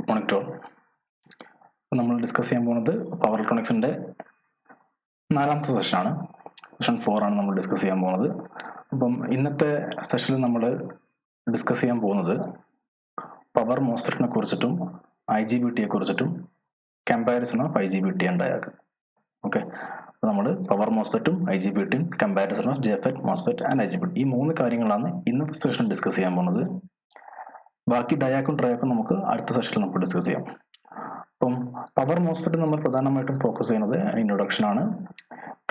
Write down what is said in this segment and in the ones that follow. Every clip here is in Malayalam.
മോണിറ്റർ നമ്മൾ ഡിസ്കസ് ചെയ്യാൻ പോകുന്നത് പവർ ഇലക്ട്രോണിക്സിൻ്റെ 4ാമത്തെ സെഷനാണ്. സെഷൻ 4 ആണ് നമ്മൾ ഡിസ്കസ് ചെയ്യാൻ പോകുന്നത്. അപ്പം ഇന്നത്തെ സെഷനിൽ നമ്മൾ ഡിസ്കസ് ചെയ്യാൻ പോകുന്നത് പവർ മോസ്ഫെറ്റിനെ കുറിച്ചിട്ടും IGBTയെ കുറിച്ചിട്ടും കമ്പാരിസൺ ഓഫ് IGBT ആൻഡ് ഡയാഗ്. ഓക്കെ, അപ്പോൾ നമ്മൾ പവർ മോസ്ഫെറ്റും IGBTയും comparison of JFET, MOSFET and IGBT ഈ 3 കാര്യങ്ങളാണ് ഇന്നത്തെ സെഷൻ ഡിസ്കസ് ചെയ്യാൻ പോകുന്നത്. ബാക്കി ഡയാക്കും ട്രയാക്കും നമുക്ക് അടുത്ത സെഷനിൽ നമുക്ക് ഡിസ്കസ് ചെയ്യാം. അപ്പം പവർ മോസ്ഫെറ്റ് നമ്മൾ പ്രധാനമായിട്ടും ഫോക്കസ് ചെയ്യുന്നത് ഇൻട്രൊഡക്ഷൻ ആണ്,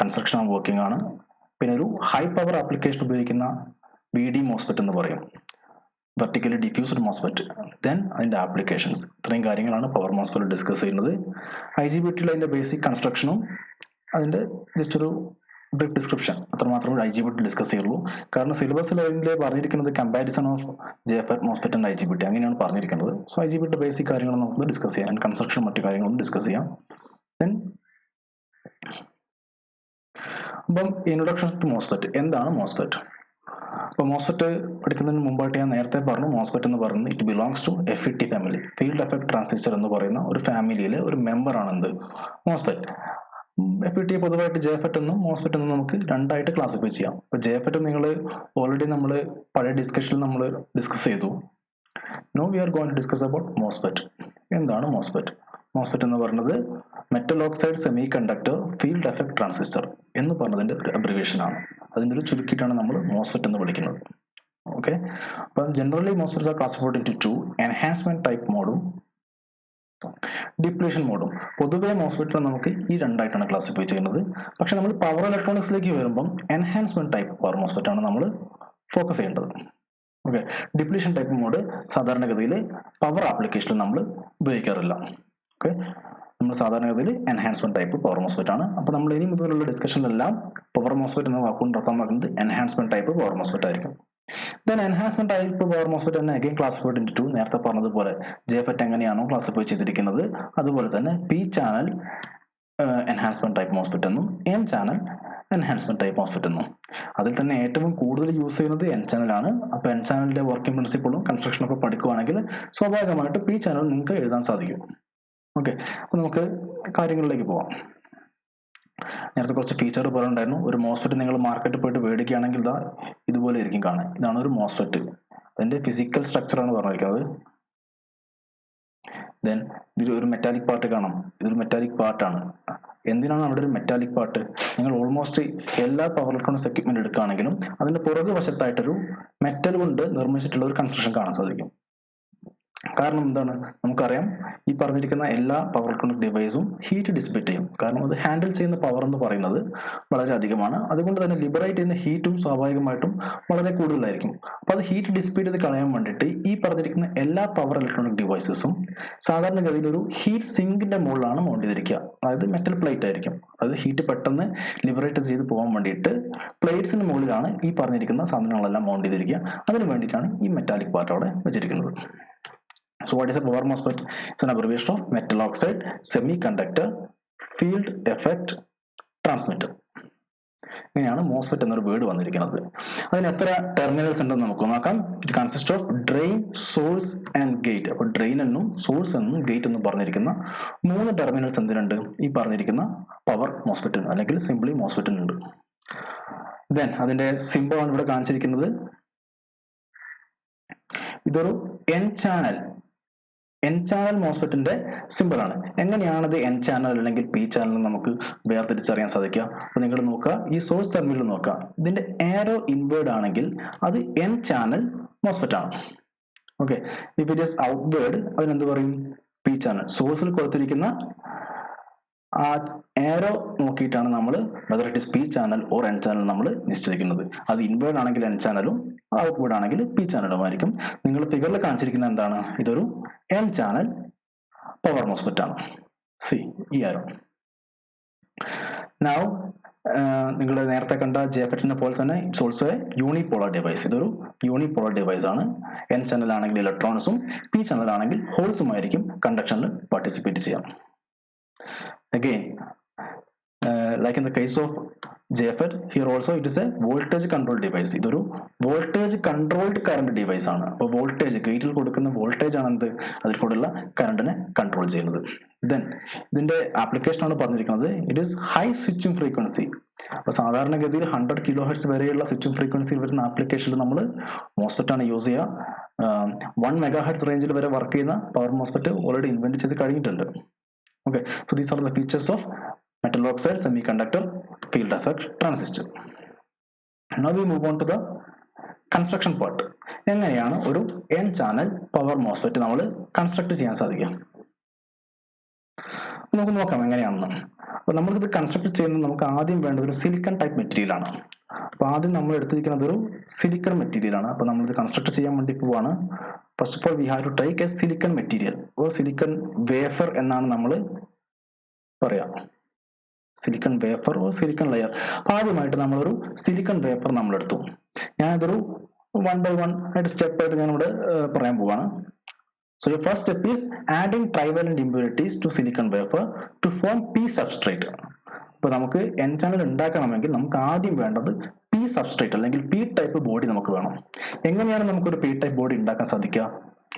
കൺസ്ട്രക്ഷൻ ആൻഡ് വർക്കിംഗ് ആണ്, പിന്നെ ഒരു ഹൈ പവർ ആപ്ലിക്കേഷൻ ഉപയോഗിക്കുന്ന BD മോസ്ഫെറ്റ് എന്ന് പറയും, വെർട്ടിക്കലി ഡിഫ്യൂസ്ഡ് മോസ്ഫെറ്റ്, ദെൻ അതിൻ്റെ ആപ്ലിക്കേഷൻസ്. ഇത്രയും കാര്യങ്ങളാണ് പവർ മോസ്ഫെറ്റ് ഡിസ്കസ് ചെയ്യുന്നത്. IGBTയിൽ അതിൻ്റെ ബേസിക് കൺസ്ട്രക്ഷനും അതിൻ്റെ ജസ്റ്റ് ഒരു ബ്രീഫ് ഡിസ്ക്രിപ്ഷൻ അത്രമാത്രമേ IGBT ഡിസ്കസ് ചെയ്യുള്ളൂ. കാരണം സിലബസിൽ അതിൽ പറഞ്ഞിരിക്കുന്നത് comparison of JFET, MOSFET and IGBT അങ്ങനെയാണ് പറഞ്ഞിരിക്കുന്നത്. സോ IGBT ബേസിക് കാര്യങ്ങൾ നമുക്ക് ഡിസ്കസ് ചെയ്യാം, കൺസ്ട്രക്ഷൻ മറ്റു കാര്യങ്ങളും ഡിസ്കസ് ചെയ്യാം. ദെൻ അപ്പം ഇൻട്രൊഡക്ഷൻ ടു മോസ്ഫെറ്റ്. എന്താണ് മോസ്ഫെറ്റ്? അപ്പോൾ മോസ്ഫെറ്റ് പഠിക്കുന്നതിന് മുമ്പായിട്ട് ഞാൻ നേരത്തെ പറഞ്ഞു, മോസ്ഫെറ്റ് എന്ന് പറയുന്നത് it belongs to FET family, field effect transistor എന്ന് പറയുന്ന ഒരു ഫാമിലിയിലെ ഒരു മെമ്പറാണ് എന്ത് മോസ്ഫെറ്റ്. FET പൊതുവായിട്ട് JFET എന്നും മോസ്ഫെറ്റ് എന്നും നമുക്ക് രണ്ടായിട്ട് ക്ലാസിഫൈ ചെയ്യാം. അപ്പോൾ JFET നിങ്ങൾ ഓൾറെഡി നമ്മൾ പഴയ ഡിസ്കഷനിൽ നമ്മൾ ഡിസ്കസ് ചെയ്തു. Now we are going to discuss about MOSFET. എന്താണ് മോസ്ഫെറ്റ്? മോസ്ഫെറ്റ് എന്ന് പറയുന്നത് metal oxide semiconductor field effect transistor എന്ന് പറഞ്ഞതിൻ്റെ ഒരു അബ്രിവേഷൻ ആണ്. അതിൻ്റെ ഒരു ചുരുക്കിയിട്ടാണ് നമ്മൾ മോസ്ഫെറ്റ് എന്ന് വിളിക്കുന്നത്. ഓക്കെ, അപ്പം generally MOSFETs are classified into 2, enhancement type മോഡും ഡിപ്ലീഷൻ മോഡും. പൊതുവെ മോസ്ഫെറ്റിനെ നമുക്ക് ഈ രണ്ടായിട്ടാണ് ക്ലാസിഫൈ ചെയ്യുന്നത്. പക്ഷെ നമ്മൾ പവർ ഇലക്ട്രോണിക്സിലേക്ക് വരുമ്പം എൻഹാൻസ്മെന്റ് ടൈപ്പ് പവർ മോസ്ഫെറ്റ് ആണ് നമ്മൾ ഫോക്കസ് ചെയ്യേണ്ടത്. ഓക്കെ, ഡിപ്ലീഷൻ ടൈപ്പ് മോഡ് സാധാരണഗതിയിൽ പവർ ആപ്ലിക്കേഷനിൽ നമ്മൾ ഉപയോഗിക്കാറില്ല. ഓക്കെ, നമ്മൾ സാധാരണഗതിയിൽ എൻഹാൻസ്മെന്റ് ടൈപ്പ് പവർ മോസ്ഫെറ്റ് ആണ്. അപ്പോൾ നമ്മൾ ഇനി മുതലുള്ള ഡിസ്കഷനിലെല്ലാം പവർ മോസ്ഫെറ്റ് എന്ന വാക്കുകൊണ്ട് അർത്ഥമാക്കുന്നത് എൻഹാൻസ്മെന്റ് ടൈപ്പ് പവർ മോസ്ഫെറ്റ് ആയിരിക്കും. Then enhancement type power MOSFET തന്നെ അഗൈൻ ക്ലാസിഫൈഡ് ഇൻടു 2. നേരത്തെ പറഞ്ഞതുപോലെ JFET എങ്ങനെയാണോ ക്ലാസിഫൈ ചെയ്തിരിക്കുന്നത് അതുപോലെ തന്നെ P channel enhancement type MOSFET എന്നും N channel enhancement type MOSFET എന്നും. അതിൽ തന്നെ ഏറ്റവും കൂടുതൽ യൂസ് ചെയ്യുന്നത് N ചാനലാണ്. അപ്പോൾ N ചാനലിന്റെ വർക്കിംഗ് പ്രിൻസിപ്പിളും കൺസ്ട്രക്ഷനും ഒക്കെ പഠിക്കുകയാണെങ്കിൽ സ്വാഭാവികമായിട്ട് P ചാനൽ നിങ്ങൾക്ക് എഴുതാൻ സാധിക്കും. ഓക്കെ, അപ്പോൾ നമുക്ക് കാര്യങ്ങളിലേക്ക് പോവാം. നേരത്തെ കുറച്ച് ഫീച്ചർ പറയുന്നുണ്ടായിരുന്നു. ഒരു മോസ്ഫെറ്റ് നിങ്ങൾ മാർക്കറ്റിൽ പോയിട്ട് മേടിക്കുകയാണെങ്കിൽ ഇതാ ഇതുപോലെ ആയിരിക്കും കാണാൻ. ഇതാണ് ഒരു മോസ്ഫെറ്റ്. അതിന്റെ ഫിസിക്കൽ സ്ട്രക്ചറാണ് പറഞ്ഞിരിക്കുന്നത്. ദെൻ ഇതിൽ ഒരു മെറ്റാലിക് പാർട്ട് കാണാം. ഇതൊരു മെറ്റാലിക് പാർട്ടാണ്. എന്തിനാണ് അവിടെ ഒരു മെറ്റാലിക് പാർട്ട്? നിങ്ങൾ ഓൾമോസ്റ്റ് എല്ലാ പവർ ഇലക്ട്രോണിക്സ് എക്യുപ്മെന്റ് എടുക്കുകയാണെങ്കിലും അതിന്റെ പുറകു വശത്തായിട്ടൊരു മെറ്റൽ കൊണ്ട് നിർമ്മിച്ചിട്ടുള്ള ഒരു കൺസ്ട്രക്ഷൻ കാണാൻ സാധിക്കും. കാരണം എന്താണ്? നമുക്കറിയാം ഈ പറഞ്ഞിരിക്കുന്ന എല്ലാ പവർ ഇലക്ട്രോണിക് ഡിവൈസും ഹീറ്റ് ഡിസിപ്പേറ്റ് ചെയ്യും. കാരണം അത് ഹാൻഡിൽ ചെയ്യുന്ന പവർ എന്ന് പറയുന്നത് വളരെ അധികമാണ്. അതുകൊണ്ട് തന്നെ ലിബറേറ്റ് ചെയ്യുന്ന ഹീറ്റും സ്വാഭാവികമായിട്ടും വളരെ കൂടുതലായിരിക്കും. അപ്പോൾ അത് ഹീറ്റ് ഡിസിപ്പേറ്റ് ചെയ്ത് കളയാൻ വേണ്ടിയിട്ട് ഈ പറഞ്ഞിരിക്കുന്ന എല്ലാ പവർ ഇലക്ട്രോണിക് ഡിവൈസസും സാധാരണഗതിയിൽ ഒരു ഹീറ്റ് സിങ്കിന്റെ മുകളിലാണ് മൗണ്ട് ചെയ്തിരിക്കുക. അതായത് മെറ്റൽ പ്ലേറ്റ് ആയിരിക്കും. അതായത് ഹീറ്റ് പെട്ടെന്ന് ലിബറേറ്റ് ചെയ്ത് പോകാൻ വേണ്ടിയിട്ട് പ്ലേറ്റ്സിന് മുകളിലാണ് ഈ പറഞ്ഞിരിക്കുന്ന സാധനങ്ങളെല്ലാം മൗണ്ട് ചെയ്തിരിക്കുക. അതിന് വേണ്ടിയിട്ടാണ് ഈ മെറ്റാലിക് പാർട്ട് അവിടെ വെച്ചിരിക്കുന്നത്. So what is a power MOSFET? It's an abbreviation of metal oxide semiconductor field effect transmitter. ഇങ്ങനെയാണ് മോസ്ഫെറ്റ് എന്നൊരു വേർഡ് വന്നിരിക്കുന്നത്. അതിന് എത്ര ടെർമിനൽസ് ഉണ്ടെന്ന് നമുക്ക് നോക്കാം. It consist of drain, source and gate. അപ്പോൾ ഡ്രെയിൻ എന്നും സോഴ്സ് എന്നും ഗേറ്റ് എന്നും പറഞ്ഞിരിക്കുന്ന 3 ടെർമിനൽസ് എന്തിനുണ്ട്? ഈ പറഞ്ഞിരിക്കുന്ന പവർ മോസ്ഫെറ്റിന് അല്ലെങ്കിൽ സിംപ്ലി മോസ്ഫെറ്റിനുണ്ട്. ദെൻ അതിന്റെ സിംബിൾ ആണ് ഇവിടെ കാണിച്ചിരിക്കുന്നത്. ഇതൊരു N ചാനൽ മോസ്ഫെറ്റിന്റെ സിമ്പിൾ ആണ്. എങ്ങനെയാണത് N ചാനൽ അല്ലെങ്കിൽ P ചാനൽ നമുക്ക് വേർതിരിച്ചറിയാൻ സാധിക്കുക? അപ്പോൾ നിങ്ങൾ നോക്കുക, ഈ സോഴ്സ് ടെർമിനൽ നോക്കുക. ഇതിന്റെ ആരോ ഇൻവേർഡ് ആണെങ്കിൽ അത് N ചാനൽ മോസ്ഫെറ്റ് ആണ്. Okay, if it is outward അതിനെന്ത് പറയും? P channel. സോഴ്സിൽ കൊടുത്തിരിക്കുന്ന ആ ആരോ നോക്കിയിട്ടാണ് നമ്മൾ whether it is P channel or N channel നമ്മൾ നിശ്ചയിക്കുന്നത്. അത് ഇൻവേർഡ് ആണെങ്കിൽ N ചാനലും ഔട്ട്വേർഡ് ആണെങ്കിൽ P ചാനലുമായിരിക്കും. നിങ്ങൾ ഫിഗറിൽ കാണിച്ചിരിക്കുന്നത് എന്താണ്? ഇതൊരു N ചാനൽ പവർ മോസ്ഫെറ്റ് ആണ്. സി ഈ ആരോ. നൗ നിങ്ങൾ നേരത്തെ കണ്ട JFETനെ പോലെ തന്നെ it's also A unipolar device. ഇതൊരു യൂണിപോളാർ ഡിവൈസ് ആണ്. N ചാനൽ ആണെങ്കിൽ ഇലക്ട്രോൺസും P ചാനൽ ആണെങ്കിൽ ഹോൾസുമായിരിക്കും കണ്ടക്ഷനിൽ പാർട്ടിസിപ്പേറ്റ് ചെയ്യാം. Again, like in the case of JFET, here also it is a voltage control device. ഇതൊരു voltage controlled current device ആണ്. അപ്പോൾ വോൾട്ടേജ് ഗേറ്റിൽ കൊടുക്കുന്ന വോൾട്ടേജ് ആണ് എന്ത് അതിൽ കൂടെയുള്ള കറണ്ടിനെ കൺട്രോൾ ചെയ്യുന്നത്. ദെൻ ഇതിന്റെ ആപ്ലിക്കേഷൻ ആണ് പറഞ്ഞിരിക്കുന്നത് it is high switching frequency. അപ്പോൾ സാധാരണഗതിയിൽ 100 kHz വരെയുള്ള സ്വിച്ചിങ് ഫ്രീക്വൻസിയിൽ വരുന്ന ആപ്ലിക്കേഷനിൽ നമ്മൾ മോസ്ഫെറ്റ് ആണ് യൂസ് ചെയ്യുക. 1 MHz റേഞ്ചിൽ വരെ വർക്ക് ചെയ്യുന്ന പവർ മോസ്ഫെറ്റ് ഓൾറെഡി ഇൻവെന്റ് ചെയ്ത് കഴിഞ്ഞിട്ടുണ്ട്. Okay, so these are the features of metal oxide semiconductor field effect transistor. Now we move on to the construction part. എങ്ങനെയാണ് ഒരു n ചാനൽ പവർ മോസ്ഫെറ്റ് നമ്മൾ കൺസ്ട്രക്ട് ചെയ്യാൻ സാധിക്കുക? നമുക്ക് നോക്കാം എങ്ങനെയാണെന്ന്. അപ്പോൾ നമ്മളിത് കൺസ്ട്രക്ട് ചെയ്യുന്നത് നമുക്ക് ആദ്യം വേണ്ടത് ഒരു സിലിക്കൺ ടൈപ്പ് മെറ്റീരിയൽ ആണ്. അപ്പോൾ ആദ്യം നമ്മൾ എടുത്തിരിക്കുന്നത് ഒരു സിലിക്കൺ മെറ്റീരിയൽ ആണ്. അപ്പോൾ നമ്മളിത് കൺസ്ട്രക്ട് ചെയ്യാൻ വേണ്ടി പോവാണ്. First of all we have to take a silicon material, ഒരു സിലിക്കൺ വേഫർ എന്നാണ് നമ്മൾ പറയാം. Silicon wafer or silicon layer. ആദ്യമായിട്ട് നമ്മളൊരു സിലിക്കൺ വേഫർ നമ്മൾ എടുത്തു. ഞാനതൊരു 1 by 1 ആയിട്ട് സ്റ്റെപ്പ് ആയിട്ട് ഞാനിവിടെ പറയാൻ പോവാണ്. So your first step is adding trivalent impurities to silicon wafer to form P substrate. അപ്പോൾ നമുക്ക് N ചാനൽ ഉണ്ടാക്കണമെങ്കിൽ നമുക്ക് ആദ്യം വേണ്ടത് P substrate അല്ലെങ്കിൽ P ടൈപ്പ് ബോഡി നമുക്ക് വേണം. എങ്ങനെയാണ് നമുക്കൊരു P ടൈപ്പ് ബോഡി ഉണ്ടാക്കാൻ സാധിക്കുക?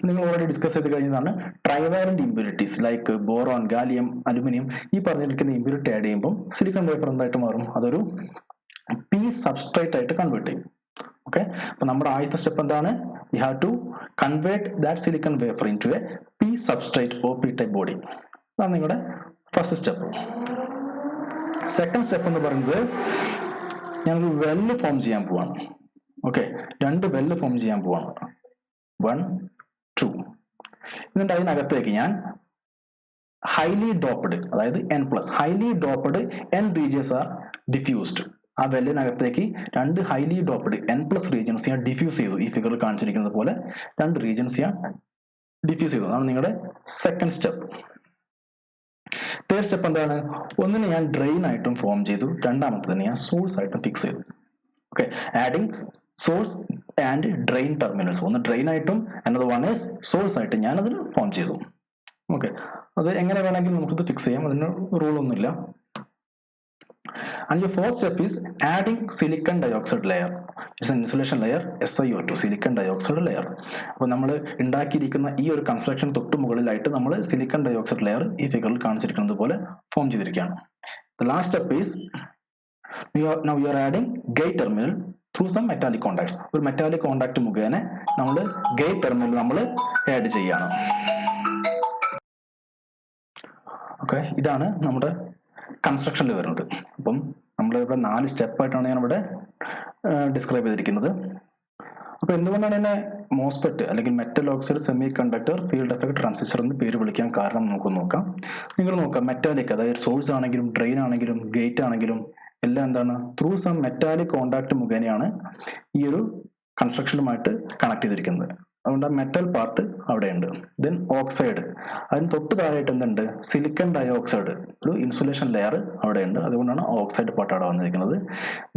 നിങ്ങൾ ഓൾറെഡി ഡിസ്കസ് ചെയ്ത് കഴിഞ്ഞതാണ് trivalent impurities like boron, gallium, aluminium. ഈ പറഞ്ഞിരിക്കുന്ന ഇമ്പ്യൂരിറ്റി ആഡ് ചെയ്യുമ്പോൾ സിലിക്കൺ വേഫർ എന്തായിട്ട് മാറും? അതൊരു P സബ്സ്ട്രേറ്റ് ആയിട്ട് കൺവേർട്ട് ചെയ്യും. ഓക്കെ, അപ്പൊ നമ്മുടെ ആദ്യത്തെ സ്റ്റെപ്പ് എന്താണ്? We have to convert that silicon wafer into a P substrate or P type body. അതാണ് നിങ്ങളുടെ ഫസ്റ്റ് സ്റ്റെപ്പ്. സെക്കൻഡ് സ്റ്റെപ്പ് എന്ന് പറയുന്നത് ഞാനൊരു വെല്ല് ഫോം ചെയ്യാൻ പോവാണ്. ഓക്കെ, 2 വെല്ല് ഫോം ചെയ്യാൻ പോവാണ്. 1, 2. എന്നിട്ട് അതിനകത്തേക്ക് ഞാൻ ഹൈലി ഡോപ്ഡ്, അതായത് N+, highly doped N regions are diffused. ആ വെല്ലിനകത്തേക്ക് 2 ഹൈലി ഡോപ്ഡ് N+ റീജിയൻസ് ഞാൻ ഡിഫ്യൂസ് ചെയ്തു. ഈ ഫിഗറിൽ കാണിച്ചിരിക്കുന്നത് പോലെ 2 റീജിയൻസ് ഞാൻ ഡിഫ്യൂസ് ചെയ്തു. അതാണ് നിങ്ങളുടെ സെക്കൻഡ് സ്റ്റെപ്പ്. തേർഡ് സ്റ്റെപ്പ് എന്താണ്? ഒന്നിനെ ഞാൻ ഡ്രെയിൻ ആയിട്ടും ഫോം ചെയ്തു, രണ്ടാമത്തെ ഞാൻ സോഴ്സ് ആയിട്ടും ഫിക്സ് ചെയ്തു. Okay, adding source and drain terminals. ഒന്ന് ഡ്രെയിൻ ആയിട്ടും another one is സോഴ്സ് ആയിട്ട് ഞാൻ അതിന് ഫോം ചെയ്തു. ഓക്കെ, അത് എങ്ങനെ വേണമെങ്കിലും നമുക്കിത് ഫിക്സ് ചെയ്യാം, അതിന് റൂളൊന്നുമില്ല. And your fourth step is adding silicon dioxide layer. It's an insulation layer, SiO2, silicon dioxide layer. അപ്പോൾ നമ്മൾ ഉണ്ടാക്കിയിരിക്കുന്ന ഈ ഒരു കൺസ്ട്രക്ഷൻ തൊട്ട് മുകളിലായിട്ട് നമ്മൾ സിലിക്കൺ ഡയോക്സൈഡ് ലെയർ ഈ ഫിഗറിൽ കാണിച്ചിരിക്കുന്നത് പോലെ ഫോം ചെയ്തിരിക്കുകയാണ്. The last step is now you are adding gate terminal through some metallic contacts. ഒരു മെറ്റാലിക് കോണ്ടാക്ട് മുഖേന നമ്മൾ ഗേറ്റ് ടെർമിനൽ നമ്മൾ ആഡ് ചെയ്യാണ്. ഓക്കെ, ഇതാണ് നമ്മുടെ കൺസ്ട്രക്ഷനിൽ വരുന്നത്. അപ്പം നമ്മൾ ഇവിടെ 4 സ്റ്റെപ്പായിട്ടാണ് ഞാൻ ഇവിടെ ഡിസ്ക്രൈബ് ചെയ്തിരിക്കുന്നത്. അപ്പോൾ എന്തുകൊണ്ടാണ് എന്നെ മോസ്ഫെറ്റ് അല്ലെങ്കിൽ metal oxide semiconductor field effect transistor എന്ന് പേര് വിളിക്കാൻ കാരണം നമുക്ക് നോക്കാം. നിങ്ങൾ നോക്കാം, മെറ്റാലിക്, അതായത് സോഴ്സ് ആണെങ്കിലും ഡ്രെയിൻ ആണെങ്കിലും ഗേറ്റ് ആണെങ്കിലും എല്ലാം എന്താണ്? ത്രൂ സം മെറ്റാലിക് കോണ്ടാക്ട് മുഖേനയാണ് ഈ ഒരു കൺസ്ട്രക്ഷനുമായിട്ട് കണക്ട് ചെയ്തിരിക്കുന്നത്. അതുകൊണ്ട് ആ മെറ്റൽ പാർട്ട് അവിടെയുണ്ട്. ദെൻ ഓക്സൈഡ്, അതിന് തൊട്ട് താഴെയായിട്ട് എന്തുണ്ട്? സിലിക്കൺ ഡയോക്സൈഡ്, ഒരു ഇൻസുലേഷൻ ലെയർ അവിടെയുണ്ട്. അതുകൊണ്ടാണ് ഓക്സൈഡ് പാർട്ട് അവിടെ വന്നിരിക്കുന്നത്.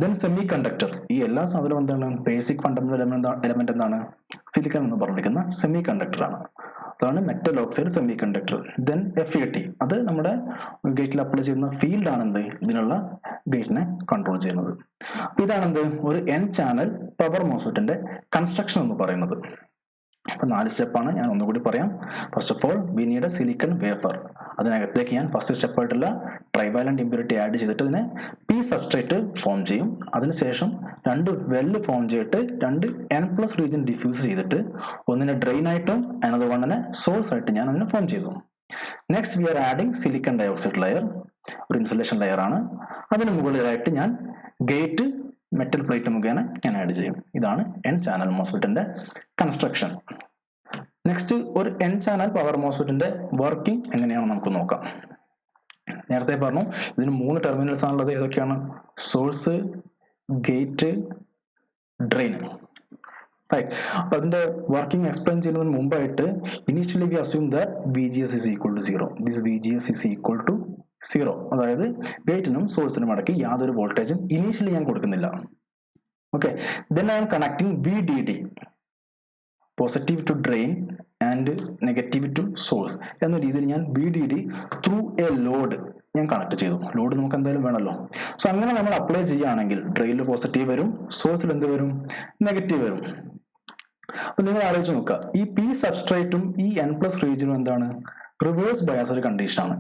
ദെൻ സെമി കണ്ടക്ടർ, ഈ എല്ലാ സാധനവും എന്താണ്? ബേസിക് ഫണ്ടമെന്റൽ എലമെന്റ് എന്താണ്? സിലിക്കൺ എന്ന് പറഞ്ഞിരിക്കുന്ന സെമി കണ്ടക്ടർ ആണ്. അതാണ് metal oxide semi conductor. Then FET, അത് നമ്മുടെ ഗേറ്റിൽ അപ്ലൈ ചെയ്യുന്ന ഫീൽഡ് ആണെന്ത്? ഇതിനുള്ള ഗേറ്റിനെ കൺട്രോൾ ചെയ്യുന്നത്. അപ്പൊ ഇതാണെന്ത്? ഒരു N ചാനൽ പവർ മോസ്ഫെറ്റിന്റെ കൺസ്ട്രക്ഷൻ എന്ന് പറയുന്നത്. അപ്പൊ 4 സ്റ്റെപ്പാണ്, ഞാൻ ഒന്നുകൂടി പറയാം. First of all we need a silicon wafer. അതിനകത്തേക്ക് ഞാൻ ഫസ്റ്റ് സ്റ്റെപ്പായിട്ടുള്ള ട്രൈവാലന്റ് ഇമ്പ്യൂരിറ്റി ആഡ് ചെയ്തിട്ട് അതിനെ P സബ്സ്ട്രേറ്റ് ഫോം ചെയ്യും. അതിനുശേഷം 2 വെല്ല് ഫോം ചെയ്തിട്ട് 2 N+ റീജിയൻ ഡിഫ്യൂസ് ചെയ്തിട്ട് ഒന്നിനെ ഡ്രെയിൻ ആയിട്ടും another one സോഴ്സ് ആയിട്ട് ഞാൻ അതിനെ ഫോം ചെയ്തു. Next we are adding silicon dioxide layer, ഒരു ഇൻസുലേഷൻ ലെയർ ആണ്. അതിന് മുകളിലായിട്ട് ഞാൻ ഗേറ്റ് മെറ്റൽ പ്ലേറ്റ് മുഖേന ഞാൻ ആഡ് ചെയ്യും. ഇതാണ് N ചാനൽ മോസ്ഫെറ്റിന്റെ കൺസ്ട്രക്ഷൻ. നെക്സ്റ്റ്, ഒരു N ചാനൽ പവർ മോസ്ഫെറ്റിന്റെ വർക്കിംഗ് എങ്ങനെയാണെന്ന് നമുക്ക് നോക്കാം. നേരത്തെ പറഞ്ഞു ഇതിന് 3 ടെർമിനൽസ് ആണുള്ളത്. ഏതൊക്കെയാണ്? Source, gate, drain. റൈറ്റ്. അപ്പൊ അതിന്റെ വർക്കിംഗ് എക്സ്പ്ലെയിൻ ചെയ്യുന്നതിന് മുമ്പായിട്ട് initially V assume that VGS is equal to 0. This VGS is equal to 0. അതായത് ഗേറ്റിനും സോഴ്സിനും ഇടയ്ക്ക് യാതൊരു വോൾട്ടേജും ഇനീഷ്യലി ഞാൻ കൊടുക്കുന്നില്ല. Okay, then I am connecting VDD, positive to drain, and negative to source എന്ന രീതിയിൽ ഞാൻ VDD ത്രൂ എ ലോഡ് ഞാൻ കണക്ട് ചെയ്തു. ലോഡ് നമുക്ക് എന്തായാലും വേണമല്ലോ. സോ അങ്ങനെ നമ്മൾ അപ്ലൈ ചെയ്യുകയാണെങ്കിൽ ഡ്രെയിനിൽ പോസിറ്റീവ് വരും, സോഴ്സിൽ എന്ത് വരും, നെഗറ്റീവ് വരും. അപ്പൊ നിങ്ങൾ ആലോചിച്ച് നോക്കുക, ഈ പി സബ്സ്ട്രേറ്റും ഈ N+ റീജിയനും എന്താണ്, റിവേഴ്സ് ബയാസ്ഡ് കണ്ടീഷൻ ആണ്.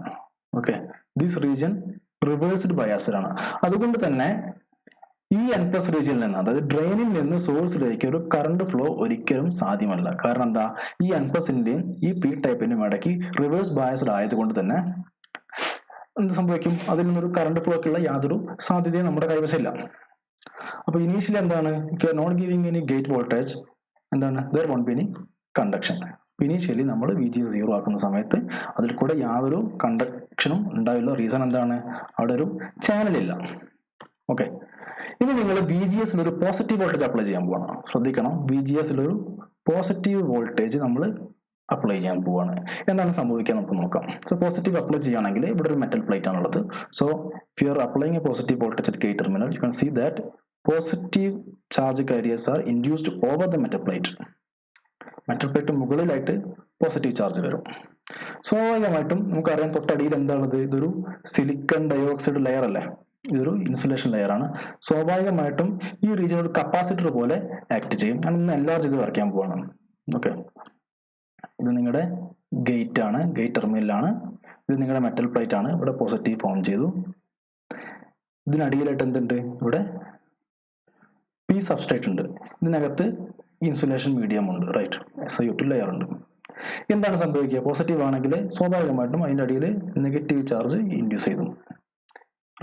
Okay, this region reversed biased ആണ്. അതുകൊണ്ട് തന്നെ ഈ N+ റീജിയനിൽ നിന്ന്, അതായത് ഡ്രെയിനിൽ നിന്ന് സോഴ്സിലേക്ക് ഒരു കറണ്ട് ഫ്ലോ ഒരിക്കലും സാധ്യമല്ല. കാരണം എന്താ, ഈ N+ന്റെയും ഈ പി ടൈപ്പിന്റെയും ഇടയ്ക്ക് റിവേഴ്സ് ബയാസ്ഡ് ആയതുകൊണ്ട് തന്നെ എന്ത് സംഭവിക്കും, അതിൽ നിന്നൊരു കറണ്ട് ഫ്ലോക്കുള്ള യാതൊരു സാധ്യതയും നമ്മുടെ കൈവശമില്ല. അപ്പൊ ഇനീഷ്യലി എന്താണ്, if you are not giving any gate voltage, എന്താണ്, there won't be any conduction. Initially നമ്മൾ VGS 0 ആക്കുന്ന സമയത്ത് അതിൽ കൂടെ യാതൊരു കണ്ടക്ഷനും ഉണ്ടാവില്ല. റീസൺ എന്താണ്, അവിടെ ഒരു ചാനലില്ല. ഓക്കെ, ഇനി നിങ്ങൾ VGS ഒരു പോസിറ്റീവ് വോൾട്ടേജ് അപ്ലൈ ചെയ്യാൻ പോവാണ്. ശ്രദ്ധിക്കണം, VGS ഒരു പോസിറ്റീവ് വോൾട്ടേജ് നമ്മൾ അപ്ലൈ ചെയ്യാൻ പോവാണ്. എന്താണ് സംഭവിക്കുക നമുക്ക് നോക്കാം. സോ പോസിറ്റീവ് അപ്ലൈ ചെയ്യുകയാണെങ്കിൽ ഇവിടെ ഒരു മെറ്റൽ പ്ലേറ്റ് ആണുള്ളത്. So if you are applying a positive voltage at gate terminal, you can see that positive charge carriers are induced over the metal plate. Metal plate മുകളിലായിട്ട് പോസിറ്റീവ് ചാർജ് വരും. സ്വാഭാവികമായിട്ടും നമുക്കറിയാം തൊട്ടടിയിൽ എന്താണത്, ഇതൊരു സിലിക്കൺ ഡയോക്സൈഡ് ലെയർ അല്ലേ, ഇതൊരു ഇൻസുലേഷൻ ലെയർ ആണ്. സ്വാഭാവികമായിട്ടും ഈ റീജിയൻ ഒരു കപ്പാസിറ്റർ പോലെ ആക്ട് ചെയ്യും. ഞാൻ ഒന്ന് എൻലാർജ് ചെയ്ത് വരയ്ക്കാൻ പോവാണ്. ഓക്കെ, ഇത് നിങ്ങളുടെ ഗേറ്റ് ആണ്, ഗേറ്റ് ടെർമിനലാണ്. ഇത് നിങ്ങളുടെ മെറ്റൽ പ്ലേറ്റ് ആണ്. ഇവിടെ പോസിറ്റീവ് ഫോം ചെയ്തു. ഇതിനടിയിലായിട്ട് എന്തുണ്ട്, ഇവിടെ പി സബ്സ്ട്രേറ്റ് ഉണ്ട്. ഇതിനകത്ത് ഇൻസുലേഷൻ മീഡിയം ഉണ്ട്, റൈറ്റ്, SiO2 ലെയർ ഉണ്ട്. എന്താണ് സംഭവിക്കുക, പോസിറ്റീവ് ആണെങ്കിൽ സ്വാഭാവികമായിട്ടും അതിൻ്റെ അടിയിൽ നെഗറ്റീവ് ചാർജ് ഇൻഡ്യൂസ് ചെയ്തു,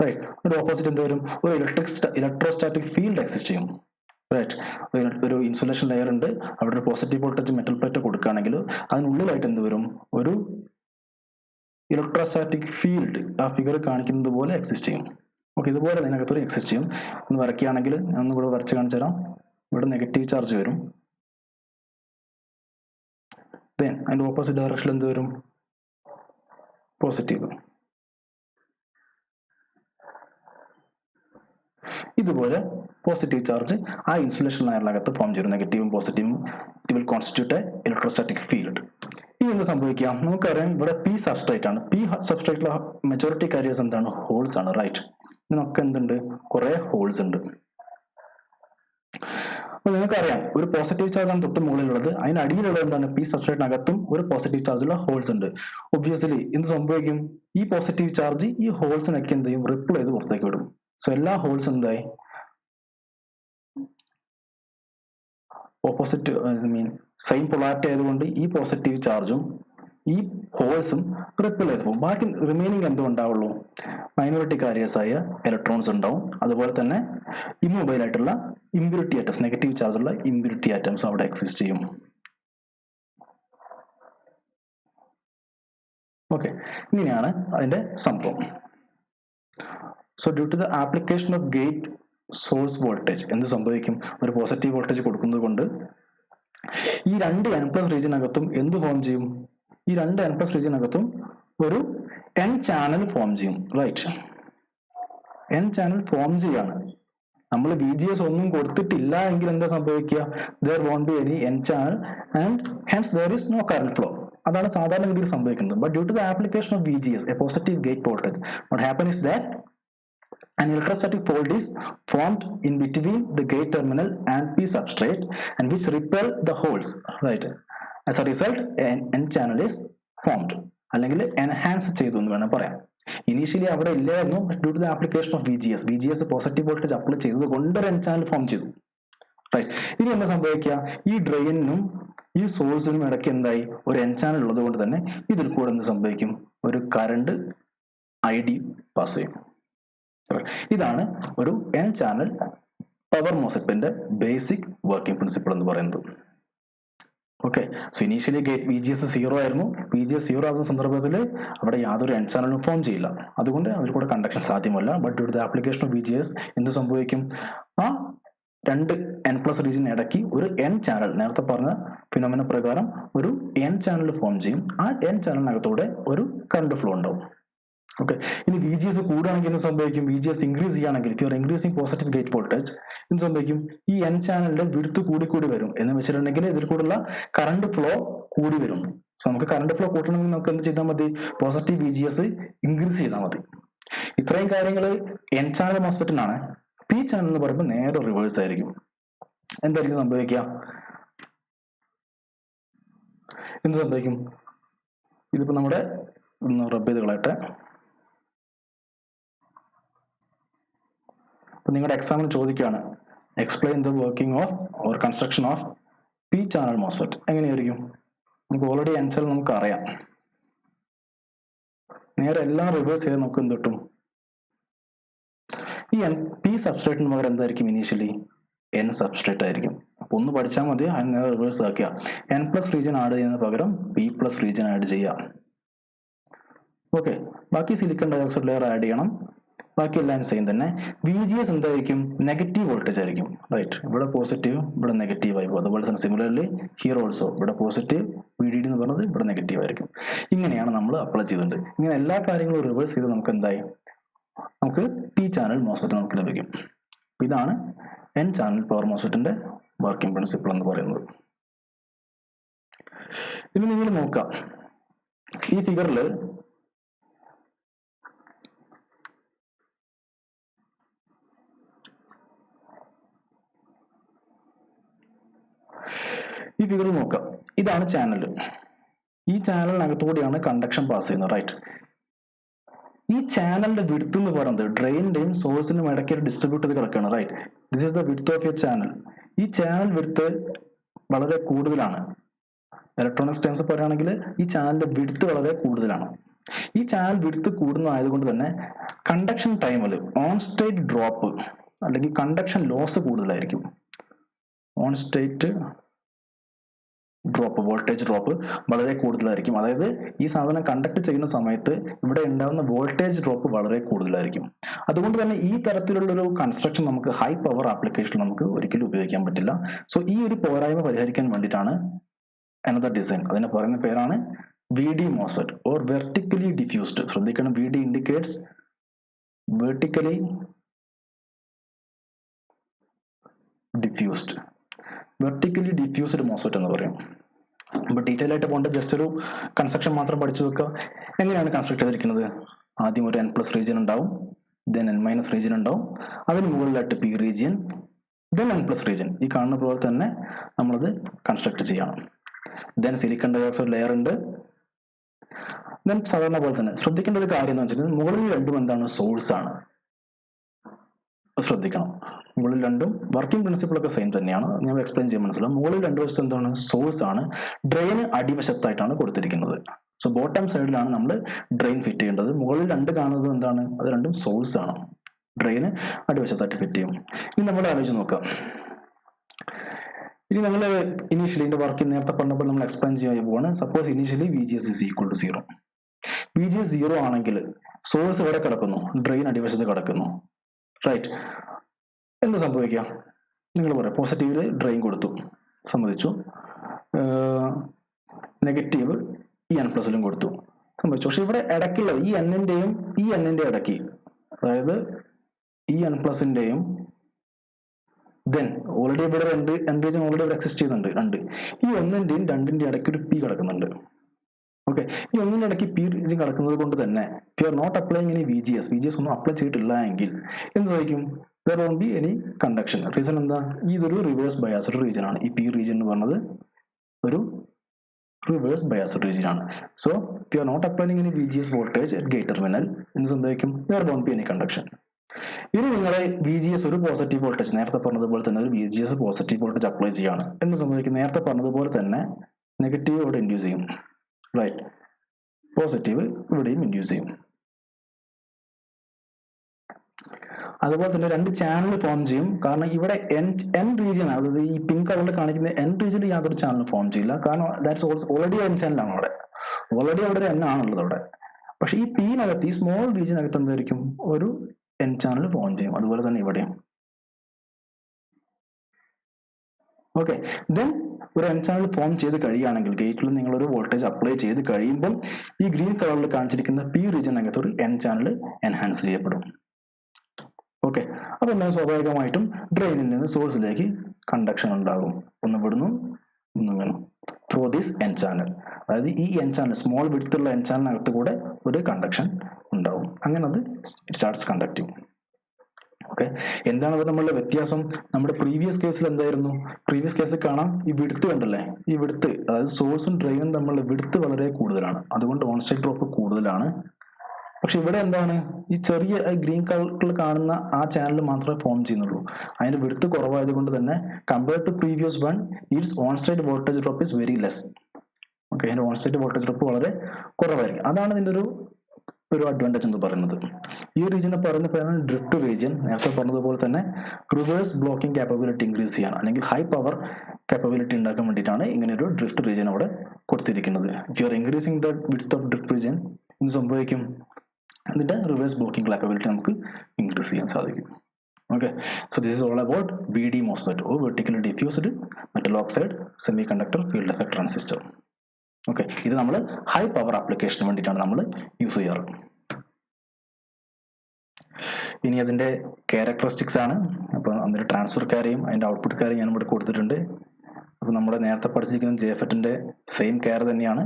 റൈറ്റ്. ഒരു ഓപ്പോസിറ്റ് എന്ത് വരും, ഒരു ഇലക്ട്രോസ്റ്റാറ്റിക് ഫീൽഡ് എക്സിസ്റ്റ് ചെയ്യും, റൈറ്റ്. ഒരു ഇൻസുലേഷൻ ലെയർ ഉണ്ട്, അവിടെ ഒരു പോസിറ്റീവ് വോൾട്ടേജ് മെറ്റൽ പ്ലേറ്റ് കൊടുക്കുകയാണെങ്കിൽ അതിനുള്ളിലായിട്ട് എന്ത് വരും, ഒരു ഇലക്ട്രോസ്റ്റാറ്റിക് ഫീൽഡ് ആ ഫിഗർ കാണിക്കുന്നത് പോലെ എക്സിസ്റ്റ് ചെയ്യും. ഓക്കെ, ഇതുപോലെ അതിനകത്തൊരു എക്സിസ്റ്റ് ചെയ്യും. ഒന്ന് വരയ്ക്കുകയാണെങ്കിൽ ഞാൻ ഒന്നും കൂടെ വരച്ച് കാണിച്ചു തരാം. ഇവിടെ നെഗറ്റീവ് ചാർജ് വരും, ദെൻ അതിൻ്റെ ഓപ്പോസിറ്റ് ഡയറക്ഷനിൽ എന്ത് വരും, പോസിറ്റീവ്. ഇതുപോലെ പോസിറ്റീവ് ചാർജ് ആ ഇൻസുലേഷൻ ലെയറിനകത്ത് ഫോം ചെയ്യും. നെഗറ്റീവും പോസിറ്റീവും, it will constitute A electrostatic field. ഇനി എന്ത് സംഭവിക്കാം, നമുക്കറിയാം ഇവിടെ പി സബ്സ്ട്രേറ്റ് ആണ്. പി സബ്സ്ട്രേറ്റിലെ മെജോറിറ്റി കാരിയേഴ്സ് എന്താണ്, ഹോൾസ് ആണ്, റൈറ്റ്. ഇതിനൊക്കെ എന്തുണ്ട്, കുറെ ഹോൾസ് ഉണ്ട്. അപ്പൊ നിങ്ങൾക്കറിയാം ഒരു പോസിറ്റീവ് ചാർജ് ആണ് തൊട്ട് മുകളിലുള്ളത്, അതിനടിയിലുള്ളത് എന്താണ്, പി സബ്സ്ട്രേറ്റിനകത്തും ഒരു പോസിറ്റീവ് ചാർജുള്ള ഹോൾസ് ഉണ്ട്. ഒബ്വിയസ്ലി എന്ത് സംഭവിക്കും, ഈ പോസിറ്റീവ് ചാർജ് ഈ ഹോൾസിനൊക്കെ എന്ത് ചെയ്യും, റിപ്പിൾ ചെയ്ത് പുറത്തേക്ക് വിടും. സോ എല്ലാ ഹോൾസും എന്തായി, ഓപ്പോസിറ്റ് മീൻ സെയിം പൊളാരിറ്റി ആയതുകൊണ്ട് ഈ പോസിറ്റീവ് ചാർജും ഈ ഹോൾസും റിപ്പിൾ ചെയ്ത് പോകും. ബാക്കി റിമൈനിങ് എന്തോ ഉണ്ടാവുള്ളൂ, മൈനോറിറ്റി കാരിയേഴ്സ് ആയ ഇലക്ട്രോൺസ് ഉണ്ടാവും. അതുപോലെ തന്നെ ഇമ്മൊബൈൽ ആയിട്ടുള്ള ഇമ്പ്യൂരിറ്റി ആറ്റംസ്, നെഗറ്റീവ് ചാർജ് ഉള്ള ഇമ്പ്യൂരിറ്റി ആറ്റംസ് അവിടെ എക്സിസ്റ്റ് ചെയ്യും. ഓക്കെ, ഇങ്ങനെയാണ് അതിന്റെ സംഭവം. So due to the application of gate source voltage എന്ത് സംഭവിക്കും, ഒരു പോസിറ്റീവ് വോൾട്ടേജ് കൊടുക്കുന്നത് കൊണ്ട് ഈ രണ്ട് N+ റീജിയനകത്തും എന്ത് ഫോം ചെയ്യും, ഈ രണ്ട് N+ റീജിയനകത്തും ഒരു N ചാനൽ ഫോം ചെയ്യും, റൈറ്റ്. N ചാനൽ ഫോം ചെയ്യാണ്. നമ്മൾ VGS ഒന്നും കൊടുത്തിട്ടില്ല എങ്കിൽ എന്താ സംഭവിക്കുക, there won't be any N channel and hence there is no current flow. അതാണ് സാധാരണഗതിയിൽ സംഭവിക്കുന്നത്. But due to the application of VGS, a positive gate voltage, what happens is that an electrostatic fold is formed in between the gate terminal and P substrate and which repel the holes, right. As a result, an N channel is formed, അല്ലെങ്കിൽ enhance ചെയ്തു എന്ന് വേണം പറയാം. ഇനീഷ്യലി അവിടെ ഇല്ലായിരുന്നു, due to the application of VGS positive voltage apply ചെയ്തത് കൊണ്ട് ഒരു N ചാനൽ ഫോം ചെയ്തു, റൈറ്റ്. ഇനി എന്താ സംഭവിക്കുക, ഈ ഡ്രെയിനിനും ഈ സോഴ്സിനും ഇടയ്ക്ക് എന്തായി, ഒരു N ചാനൽ ഉള്ളത് കൊണ്ട് തന്നെ ഇതിൽ കൂടെ എന്ത് സംഭവിക്കും, ഒരു കറണ്ട് ID പാസ് ചെയ്യും. ഇതാണ് ഒരു N ചാനൽ പവർ മോസ്ഫെറ്റിന്റെ ബേസിക് വർക്കിംഗ് പ്രിൻസിപ്പിൾ എന്ന് പറയുന്നത്. ഓക്കെ, സോ ഇനീഷ്യലി VGS 0 ആയിരുന്നു. VGS 0 ആകുന്ന സന്ദർഭത്തിൽ അവിടെ യാതൊരു N ചാനലും ഫോം ചെയ്യില്ല, അതുകൊണ്ട് അതിൽ കൂടെ കണ്ടക്ഷൻ സാധ്യമല്ല. But due to the application of VGS എന്ത് സംഭവിക്കും, ആ രണ്ട് N+ റീജിയൻ ഇടയ്ക്ക് ഒരു N ചാനൽ, നേരത്തെ പറഞ്ഞ ഫിനോമിന പ്രകാരം ഒരു N ചാനൽ ഫോം ചെയ്യും. ആ N ചാനലിനകത്തൂടെ ഒരു കറണ്ട് ഫ്ലോ ഉണ്ടാവും. ഓക്കെ, ഇനി വി ജി എസ് കൂടുകയാണെങ്കിൽ എന്ത് സംഭവിക്കും? വി ജി എസ് ഇൻക്രീസ് ചെയ്യുകയാണെങ്കിൽ, if you R increasing positive gate voltage, എന്ത് സംഭവിക്കും? ഈ എൻ ചാനലിന്റെ വിഡ്ത്ത് കൂടി വരും. എന്ന് വെച്ചിട്ടുണ്ടെങ്കിൽ ഇതിൽ കൂടുള്ള കറണ്ട് ഫ്ലോ കൂടി വരും. സോ നമുക്ക് കറണ്ട് ഫ്ലോ കൂട്ടണമെങ്കിൽ നമുക്ക് എന്ത് ചെയ്താൽ മതി? Positive V G S increase ചെയ്താൽ മതി. ഇത്രയും കാര്യങ്ങൾ എൻ ചാനൽ മോസ്ഫെറ്റിനാണ്. പി ചാനൽ എന്ന് പറയുമ്പോൾ നേരെ റിവേഴ്സ് ആയിരിക്കും. എന്തായിരിക്കും സംഭവിക്കുക? എന്ത് സംഭവിക്കും? ഇതിപ്പോ നമ്മുടെ റബ്ബ് ചെയ്ത് കളയട്ടെ. നിങ്ങളുടെ എക്സാമിന് ചോദിക്കുകയാണ്, explain the working of or construction of P channel MOSFET. എങ്ങനെയായിരിക്കും? നമുക്ക് ഓൾറെഡി ആൻസർ നമുക്ക് അറിയാം. നേരെ എല്ലാം റിവേഴ്സ് ചെയ്ത് നമുക്ക് എന്ത് കിട്ടും? ഈ പി സബ്സ്ട്രേറ്റിന് പകരം എന്തായിരിക്കും ഇനീഷ്യലി? എൻ സബ്സ്ട്രേറ്റ് ആയിരിക്കും. അപ്പൊ ഒന്ന് പഠിച്ചാൽ മതി, അതിന് നേരെ റിവേഴ്സ് ആക്കുക. എൻ പ്ലസ് റീജിയൻ ആഡ് ചെയ്യുന്നതിന് പകരം പി പ്ലസ് റീജിയൻ ആഡ് ചെയ്യാം. ഓക്കെ, ബാക്കി സിലിക്കൺ ഡയോക്സൈഡ് ലെയർ ആഡ് ചെയ്യണം. ബാക്കി എല്ലാം സെയിം തന്നെ. വി ജി എസ് എന്തായിരിക്കും? നെഗറ്റീവ് വോൾട്ടേജ് ആയിരിക്കും. റൈറ്റ്, ഇവിടെ പോസിറ്റീവ്, ഇവിടെ നെഗറ്റീവ് ആയി പോകും. അതുപോലെ തന്നെ സിമിലർലി ഹിയർ ഓൾസോ ഇവിടെ പോസിറ്റീവ്, വി ഡി എന്ന് പറഞ്ഞത് ഇവിടെ നെഗറ്റീവ് ആയിരിക്കും. ഇങ്ങനെയാണ് നമ്മൾ അപ്ലൈ ചെയ്തിട്ടുണ്ട്. ഇങ്ങനെ എല്ലാ കാര്യങ്ങളും റിവേഴ്സ് ചെയ്ത് നമുക്ക് എന്തായി? നമുക്ക് പി ചാനൽ മോസ്ഫെറ്റ് നമുക്ക് ലഭിക്കും. ഇതാണ് എൻ ചാനൽ പവർ മോസ്ഫെറ്റിന്റെ വർക്കിംഗ് പ്രിൻസിപ്പിൾ എന്ന് പറയുന്നത്. ഇനി നിങ്ങൾ നോക്കാം, ഈ ഫിഗറിൽ നോക്കാം. ഇതാണ് ചാനൽ. ഈ ചാനലിനകത്തുകൂടിയാണ് കണ്ടക്ഷൻ പാസ് ചെയ്യുന്നത്. റൈറ്റ്, ഈ ചാനലിന്റെ വിഡ്ത്ത് എന്ന് പറയുന്നത് ഡ്രെയിനിന്റെയും സോഴ്സിനും ഇടയ്ക്ക് ഡിസ്ട്രിബ്യൂട്ട് ചെയ്ത് കിടക്കുകയാണ്. Right, this is the width of a channel. ഈ ചാനൽ വിഡ്ത്ത് വളരെ കൂടുതലാണ്. ഇലക്ട്രോണിക്സ് ടേംസ് പറയുകയാണെങ്കിൽ ഈ ചാനലിന്റെ വിഡ്ത്ത് വളരെ കൂടുതലാണ്. ഈ ചാനൽ വിഡ്ത്ത് കൂടുന്നതായതുകൊണ്ട് തന്നെ കണ്ടക്ഷൻ ടൈമിൽ ഓൺ സ്റ്റേറ്റ് ഡ്രോപ്പ് അല്ലെങ്കിൽ കണ്ടക്ഷൻ ലോസ് കൂടുതലായിരിക്കും. On state drop, voltage drop വളരെ കൂടുതലായിരിക്കും. അതായത് ഈ സാധനം കണ്ടക്ട് ചെയ്യുന്ന സമയത്ത് ഇവിടെ ഉണ്ടാകുന്ന വോൾട്ടേജ് ഡ്രോപ്പ് വളരെ കൂടുതലായിരിക്കും. അതുകൊണ്ട് തന്നെ ഈ തരത്തിലുള്ളൊരു കൺസ്ട്രക്ഷൻ നമുക്ക് ഹൈ പവർ ആപ്ലിക്കേഷനിൽ നമുക്ക് ഒരിക്കലും ഉപയോഗിക്കാൻ പറ്റില്ല. സോ ഈ ഒരു പോരായ്മ പരിഹരിക്കാൻ വേണ്ടിയിട്ടാണ് അനദർ ഡിസൈൻ. അതിന് പറയുന്ന പേരാണ് V D MOSFET or vertically diffused. ശ്രദ്ധിക്കണം, V D indicates vertically diffused. Vertically diffused MOSFET എന്ന് പറയും. അപ്പോൾ ഡീറ്റെയിൽ ആയിട്ട് പോകേണ്ട, ജസ്റ്റ് ഒരു കൺസ്ട്രക്ഷൻ മാത്രം പഠിച്ചു വെക്കുക. എങ്ങനെയാണ് കൺസ്ട്രക്ട് ചെയ്തിരിക്കുന്നത്? ആദ്യം ഒരു എൻ പ്ലസ് റീജിയൻ ഉണ്ടാവും, ദെൻ എൻ മൈനസ് റീജിയൻ ഉണ്ടാവും, അതിന് മുകളിലായിട്ട് P region, then N plus region. ഈ കാണുന്ന പോലെ തന്നെ നമ്മളത് കൺസ്ട്രക്ട് ചെയ്യണം. ദെൻ സിലിക്കൺ ഡയോക്സൈഡ് ലെയർ ഉണ്ട്. ദെൻ സാധാരണ പോലെ തന്നെ ശ്രദ്ധിക്കേണ്ട ഒരു കാര്യം എന്ന് വെച്ചിട്ടുണ്ടെങ്കിൽ മുകളിൽ രണ്ടും എന്താണ്? സോഴ്സ് ആണ്. ശ്രദ്ധിക്കണം, മുകളിൽ രണ്ടും വർക്കിംഗ് പ്രിൻസിപ്പിൾ ഒക്കെ സെയിം തന്നെയാണ്. ഞാൻ എക്സ്പ്ലെയിൻ ചെയ്യാൻ മനസ്സിലാവും. മുകളിൽ രണ്ട് വശത്ത് എന്താണ്? സോഴ്സ് ആണ്. ഡ്രെയിൻ അടിവശത്തായിട്ടാണ് കൊടുത്തിരിക്കുന്നത്. സോ ബോട്ടം സൈഡിലാണ് നമ്മൾ ഡ്രെയിൻ ഫിറ്റ് ചെയ്യേണ്ടത്. മുകളിൽ രണ്ട് കാണുന്നത് എന്താണ്? അത് രണ്ടും സോഴ്സ് ആണ്. ഡ്രെയിന് അടിവശത്തായിട്ട് ഫിറ്റ് ചെയ്യും. ഇനി നമ്മൾ ആലോചിച്ച് നോക്കാം. ഇനി നമ്മൾ ഇനീഷ്യലി ഇതിന്റെ വർക്കിംഗ് നേരത്തെ പറഞ്ഞപ്പോൾ നമ്മൾ എക്സ്പ്ലെയിൻ ചെയ്യാൻ പോവാണ്. Suppose initially V G S is equal to 0. V G S 0 ആണെങ്കിൽ സോഴ്സ് ഇവിടെ കിടക്കുന്നു, ഡ്രെയിൻ അടിവശത്ത് കിടക്കുന്നു. റൈറ്റ്, എന്ത് സംഭവിക്കുക? നിങ്ങൾ പറയാം, പോസിറ്റീവില് ഡ്രെയിൻ കൊടുത്തു, സമ്മതിച്ചു. നെഗറ്റീവ് ഈ എൻ പ്ലസിലും കൊടുത്തു, സംഭവിച്ചു. പക്ഷെ ഇവിടെ ഇടയ്ക്കുള്ള ഈ എന്നിന്റെയും ഈ എന്നിന്റെ ഇടയ്ക്ക്, അതായത് ഈ എൻ പ്ലസിന്റെയും ദെൻ ഓൾറെഡി ഇവിടെ എൻ റീജിയൻ ഓൾറെഡി ഇവിടെ എക്സിസ്റ്റ് ചെയ്യുന്നുണ്ട്, രണ്ട്. ഈ ഒന്നിന്റെയും രണ്ടിന്റെയും ഇടയ്ക്ക് ഒരു പി കിടക്കുന്നുണ്ട്. ഓക്കെ, ഈ ഒന്നിന്റെ ഇടയ്ക്ക് പി റീജിയൻ കിടക്കുന്നത് കൊണ്ട് തന്നെ if you are not applying any V G S ഒന്നും അപ്ലൈ ചെയ്തിട്ടില്ല എങ്കിൽ എന്ത് സംഭവിക്കും? there won't be any conduction. Reason എന്താ? ഇതൊരു റിവേഴ്സ് ബയാസ്ഡ് റീജിയൻ ആണ്. ഈ പി റീജിയൻ എന്ന് പറയുന്നത് ഒരു റിവേഴ്സ് ബയാസ്ഡ് റീജിയൻ ആണ്. So if you are not applying any VGS voltage at gate terminal, എന്ത് സംഭവിക്കും? there won't be any conduction. ഇനി നിങ്ങളെ വി ജി എസ് ഒരു പോസിറ്റീവ് വോൾട്ടേജ്, നേരത്തെ പറഞ്ഞതുപോലെ തന്നെ ഒരു V G S positive voltage apply ചെയ്യാണ്. എന്ത് സംഭവിക്കും? നേരത്തെ പറഞ്ഞതുപോലെ തന്നെ നെഗറ്റീവ് ഇവിടെ ഇൻഡ്യൂസ് ചെയ്യും. റൈറ്റ്, പോസിറ്റീവ് ഇവിടെയും ഇൻഡ്യൂസ് ചെയ്യും. അതുപോലെ തന്നെ രണ്ട് ചാനൽ ഫോം ചെയ്യും. കാരണം ഇവിടെ എൻ റീജിയൻ, അതായത് ഈ പിങ്ക് കളറിൽ കാണിക്കുന്ന എൻ റീജിയനിൽ യാതൊരു ചാനൽ ഫോം ചെയ്യില്ല. കാരണം ദാറ്റ്സ് ഓൾറെഡി എൻ ചാനലാണ് അവിടെ, ഓൾറെഡി അവിടെ ഒരു എൻ ആണുള്ളത് അവിടെ. പക്ഷെ ഈ പിന്നകത്ത്, ഈ സ്മോൾ റീജിയനകത്ത് എന്തായിരിക്കും? ഒരു എൻ ചാനൽ ഫോം ചെയ്യും. അതുപോലെ തന്നെ ഇവിടെയും. ഓക്കെ, ദെൻ ഒരു എൻ ചാനൽ ഫോം ചെയ്ത് കഴിയുകയാണെങ്കിൽ ഗേറ്റിൽ നിങ്ങളൊരു വോൾട്ടേജ് അപ്ലൈ ചെയ്ത് കഴിയുമ്പം ഈ ഗ്രീൻ കളറിൽ കാണിച്ചിരിക്കുന്ന പി റീജിയനകത്ത് ഒരു എൻ ചാനൽ എൻഹാൻസ് ചെയ്യപ്പെടും. ഓക്കെ, അപ്പൊ എന്നാൽ സ്വാഭാവികമായിട്ടും ഡ്രെയിനിൽ നിന്ന് സോഴ്സിലേക്ക് കണ്ടക്ഷൻ ഉണ്ടാകും. ഒന്ന് ഇവിടുന്നു ഒന്ന് വേണം ത്രൂ ദിസ് എൻ ചാനൽ. അതായത് ഈ എൻ ചാനൽ സ്മോൾ വിഡ്ത്തുള്ള എൻ ചാനലിനകത്ത് കൂടെ ഒരു കണ്ടക്ഷൻ ഉണ്ടാവും. അങ്ങനെ അത് സ്റ്റാർട്ട്സ് കണ്ടക്ടിങ്. ഓക്കെ, എന്താണ് ഇവിടെ നമ്മളുടെ വ്യത്യാസം? നമ്മുടെ പ്രീവിയസ് കേസിൽ എന്തായിരുന്നു? പ്രീവിയസ് കേസിൽ കാണാം ഈ വിഡ്ത്ത് കണ്ടല്ലേ, ഈ വിഡ്ത്ത് അതായത് സോഴ്സും ഡ്രെയിനും തമ്മിലുള്ള വിഡ്ത്ത് വളരെ കൂടുതലാണ്, അതുകൊണ്ട് ഓൺ സ്റ്റേറ്റ് ഡ്രോപ്പ് കൂടുതലാണ്. പക്ഷെ ഇവിടെ എന്താണ്, ഈ ചെറിയ ഗ്രീൻ കളറിൽ കാണുന്ന ആ ചാനൽ മാത്രമേ ഫോം ചെയ്യുന്നുള്ളൂ. അതിന്റെ വിഡ്ത്ത് കുറവായത് കൊണ്ട് തന്നെ compared to previous one it's on state voltage drop is very less. Okay, അതിന്റെ ഓൺ സ്റ്റേറ്റ് വോൾട്ടേജ് ഡ്രോപ്പ് വളരെ കുറവായിരിക്കും. അതാണ് ഇതിന്റെ ഒരു അഡ്വാൻറ്റേജ് എന്ന് പറയുന്നത്. ഈ റീജിയനെ പറയുന്ന പേരാണ് ഡ്രിഫ്റ്റ് റീജിയൻ. നേരത്തെ പറഞ്ഞതുപോലെ തന്നെ റിവേഴ്സ് ബ്ലോക്കിംഗ് കാപ്പബിലിറ്റി ഇൻക്രീസ് ചെയ്യാൻ അല്ലെങ്കിൽ ഹൈ പവർ കാപ്പബിലിറ്റി ഉണ്ടാക്കാൻ വേണ്ടിയിട്ടാണ് ഇങ്ങനെ ഒരു ഡ്രിഫ്റ്റ് റീജിയൻ അവിടെ കൊടുത്തിരിക്കുന്നത്. If you R increasing the width of drift region എന്ത് സംഭവിക്കും? അതിന്റെ റിവേഴ്സ് ബ്ലോക്കിംഗ് കാപ്പബിലിറ്റി നമുക്ക് ഇൻക്രീസ് ചെയ്യാൻ സാധിക്കും. Okay, so this is all about VD MOSFET or vertically diffused metal oxide semiconductor field effect transistor. Okay, ഇത് നമ്മൾ ഹൈ പവർ ആപ്ലിക്കേഷന് വേണ്ടിയിട്ടാണ് നമ്മൾ യൂസ് ചെയ്യാറ്. ഇനി അതിന്റെ ക്യാരക്ടറിസ്റ്റിക്സ് ആണ്. അപ്പോൾ അതിന്റെ ട്രാൻസ്ഫർ കാര്യം അതിന്റെ ഔട്ട്പുട്ട് കാര്യം ഞാൻ ഇവിടെ കൊടുത്തിട്ടുണ്ട്. അപ്പോൾ നമ്മുടെ നേരത്തെ പഠിച്ചിരിക്കുന്ന ജെഫെറ്റിന്റെ സെയിം കെയർ തന്നെയാണ്.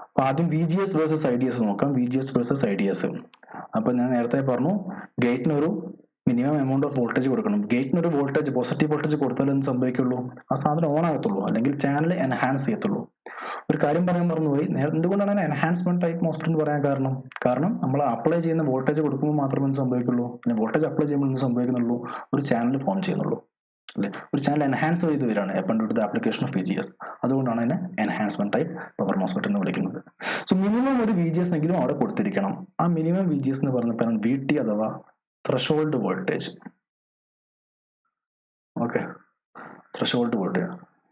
അപ്പോൾ ആദ്യം VGS വേഴ്സസ് IDS നോക്കാം. VGS versus IDS. അപ്പോൾ ഞാൻ നേരത്തെ പറഞ്ഞു ഗേറ്റിനൊരു മിനിമം എമൗണ്ട് ഓഫ് വോൾട്ടേജ് കൊടുക്കണം. ഗേറ്റിന് ഒരു വോൾട്ടേജ് പോസിറ്റീവ് വോൾട്ടേജ് കൊടുത്താൽ എന്ത് സംഭവിക്കുള്ളൂ? ആ സാധനം ഓൺ ആകത്തുള്ളൂ, അല്ലെങ്കിൽ ചാനൽ എൻഹാൻസ് ചെയ്യത്തുള്ളൂ. ഒരു കാര്യം പറയാൻ മറന്നുപോയി. എന്തുകൊണ്ടാണ് എൻഹാൻസ്മെന്റ് ടൈപ്പ് മോസ്ഫെറ്റ് എന്ന് പറയാൻ കാരണം നമ്മൾ അപ്ലൈ ചെയ്യുന്ന വോൾട്ടേജ് കൊടുക്കുമ്പോൾ മാത്രമേ എന്ത് സംഭവിക്കുള്ളൂ, പിന്നെ വോൾട്ടേജ് അപ്ലൈ ചെയ്യുമ്പോൾ എന്ത് സംഭവിക്കുന്നുള്ളൂ? ഒരു ചാനൽ ഫോം ചെയ്യുന്നുള്ളൂ അല്ലെ, ഒരു ചാനൽ എൻഹാൻസ് ചെയ്ത് വരികയാണ് അപ്പൻ due to the application of VGS. അതുകൊണ്ടാണ് അതിനെ എൻഹാൻസ്മെന്റ് ടൈപ്പ് പവർ മോസ്ഫെറ്റ് എന്ന് വിളിക്കുന്നത്. സോ മിനിമം ഒരു VGS എങ്കിലും അവിടെ കൊടുത്തിരിക്കണം. ആ മിനിമം VGS എന്ന് പറയുന്ന പേരാണ് VT അഥവാ threshold voltage. Okay, threshold voltage.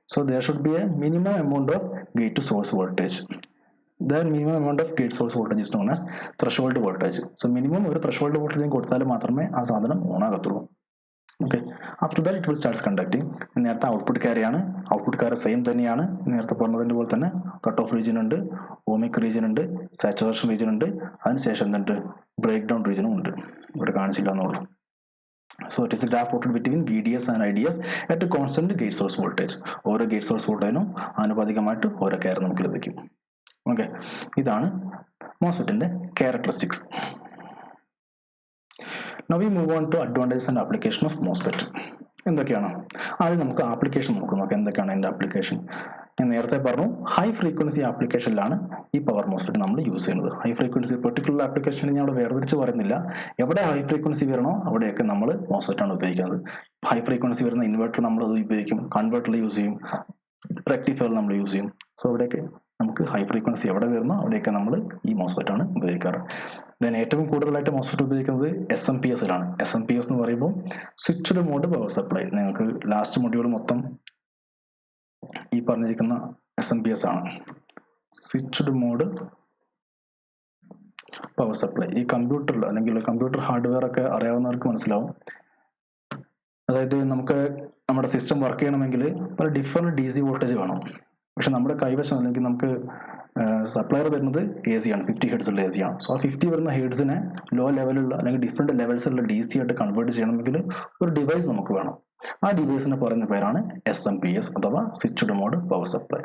So there should be a minimum amount of gate to source voltage. The minimum amount of gate source voltage is known as threshold voltage. So minimum ഒരു threshold voltage കൊടുത്താൽ മാത്രമേ ആ സാധനം ഓൺ ആകത്തുള്ളൂ. Okay, after that it will start conducting. നേരത്തെ ഔട്ട്പുട്ട് കാരിയാണ്, ഔട്ട്പുട്ട് കാര് സെയിം തന്നെയാണ്. നേരത്തെ പറഞ്ഞതിന്റെ പോലെ തന്നെ കട്ട് ഓഫ് റീജിയൻ ഉണ്ട്, ഓമിക് റീജിയൻ ഉണ്ട്, സാച്ചുറേഷൻ റീജിയൻ ഉണ്ട്, അതിനുശേഷം എന്തുണ്ട്? ബ്രേക്ക് ഡൗൺ റീജിയനും ഉണ്ട്. ഇവിടെ കാണിച്ചില്ല എന്നുള്ളൂ. So it is a graph plotted between VDS and IDS at a constant gate source voltage. ഓരോ ഗേറ്റ് സോഴ്സ് വോൾട്ടേജിനും ആനുപാതികമായിട്ട് ഓരോ കെയർ നമുക്ക് ലഭിക്കും. ഓക്കെ, ഇതാണ് മോസ്ഫെറ്റിന്റെ characteristics. Now we move on to advantages and application of MOSFET. എന്തൊക്കെയാണ്? ആദ്യം നമുക്ക് ആപ്ലിക്കേഷൻ നോക്കാം. എന്തൊക്കെയാണ് അതിന്റെ ആപ്ലിക്കേഷൻ? ഞാൻ നേരത്തെ പറഞ്ഞു ഹൈ ഫ്രീക്വൻസി ആപ്ലിക്കേഷനിലാണ് ഈ പവർ മോസ്ഫെറ്റ് നമ്മൾ യൂസ് ചെയ്യുന്നത്. ഹൈ ഫ്രീക്വൻസി പെർട്ടിക്കുലർ ആപ്ലിക്കേഷൻ ഞാൻ അവിടെ വേർതിരിച്ച് പറയുന്നില്ല. എവിടെ ഹൈ ഫ്രീക്വൻസി വരണോ അവിടെയൊക്കെ നമ്മൾ മോസ്ഫെറ്റ് ആണ് ഉപയോഗിക്കുന്നത്. ഹൈ ഫ്രീക്വൻസി വരുന്ന ഇൻവെർട്ടർ നമ്മൾ അത് ഉപയോഗിക്കും, കൺവെർട്ടർ യൂസ് ചെയ്യും, റെക്ടിഫയർ നമ്മൾ യൂസ് ചെയ്യും. സോ അവിടെയൊക്കെ നമുക്ക് ഹൈ ഫ്രീക്വൻസി എവിടെ വരുന്നോ അവിടെയൊക്കെ നമ്മൾ ഈ മോസ്ഫെറ്റ് ആണ് ഉപയോഗിക്കാറ്. ദെൻ ഏറ്റവും കൂടുതലായിട്ട് മോസ്ഫെറ്റ് ഉപയോഗിക്കുന്നത് SMPS-ലാണ്. SMPS എന്ന് പറയുമ്പോൾ സ്വിച്ച്ഡ് മോഡ് പവർ സപ്ലൈ. നിങ്ങൾക്ക് ലാസ്റ്റ് മൊഡ്യൂൾ മൊത്തം ഈ പറഞ്ഞിരിക്കുന്ന SMPS ആണ്, സ്വിച്ച്ഡ് മോഡ് പവർ സപ്ലൈ. ഈ കമ്പ്യൂട്ടറിൽ അല്ലെങ്കിൽ കമ്പ്യൂട്ടർ ഹാർഡ്വെയർ ഒക്കെ അറിയാവുന്നവർക്ക് മനസ്സിലാവും. അതായത് നമുക്ക് നമ്മുടെ സിസ്റ്റം വർക്ക് ചെയ്യണമെങ്കിൽ പല ഡിഫറെന്റ് DC വോൾട്ടേജ് വേണം. പക്ഷെ നമ്മുടെ കൈവശം അല്ലെങ്കിൽ നമുക്ക് സപ്ലയർ തരുന്നത് AC ആണ്, 50 Hz ഉള്ള AC ആണ്. സോ ആ 50 വരുന്ന ഹെഡ്സിനെ ലോ ലെവലുള്ള അല്ലെങ്കിൽ ഡിഫറെന്റ് ലെവൽസിലുള്ള DC ആയിട്ട് കൺവേർട്ട് ചെയ്യണമെങ്കിൽ ഒരു ഡിവൈസ് നമുക്ക് വേണം. ആ ഡിവൈസിനെ പറയുന്ന പേരാണ് SMPS അഥവാ switched mode power supply.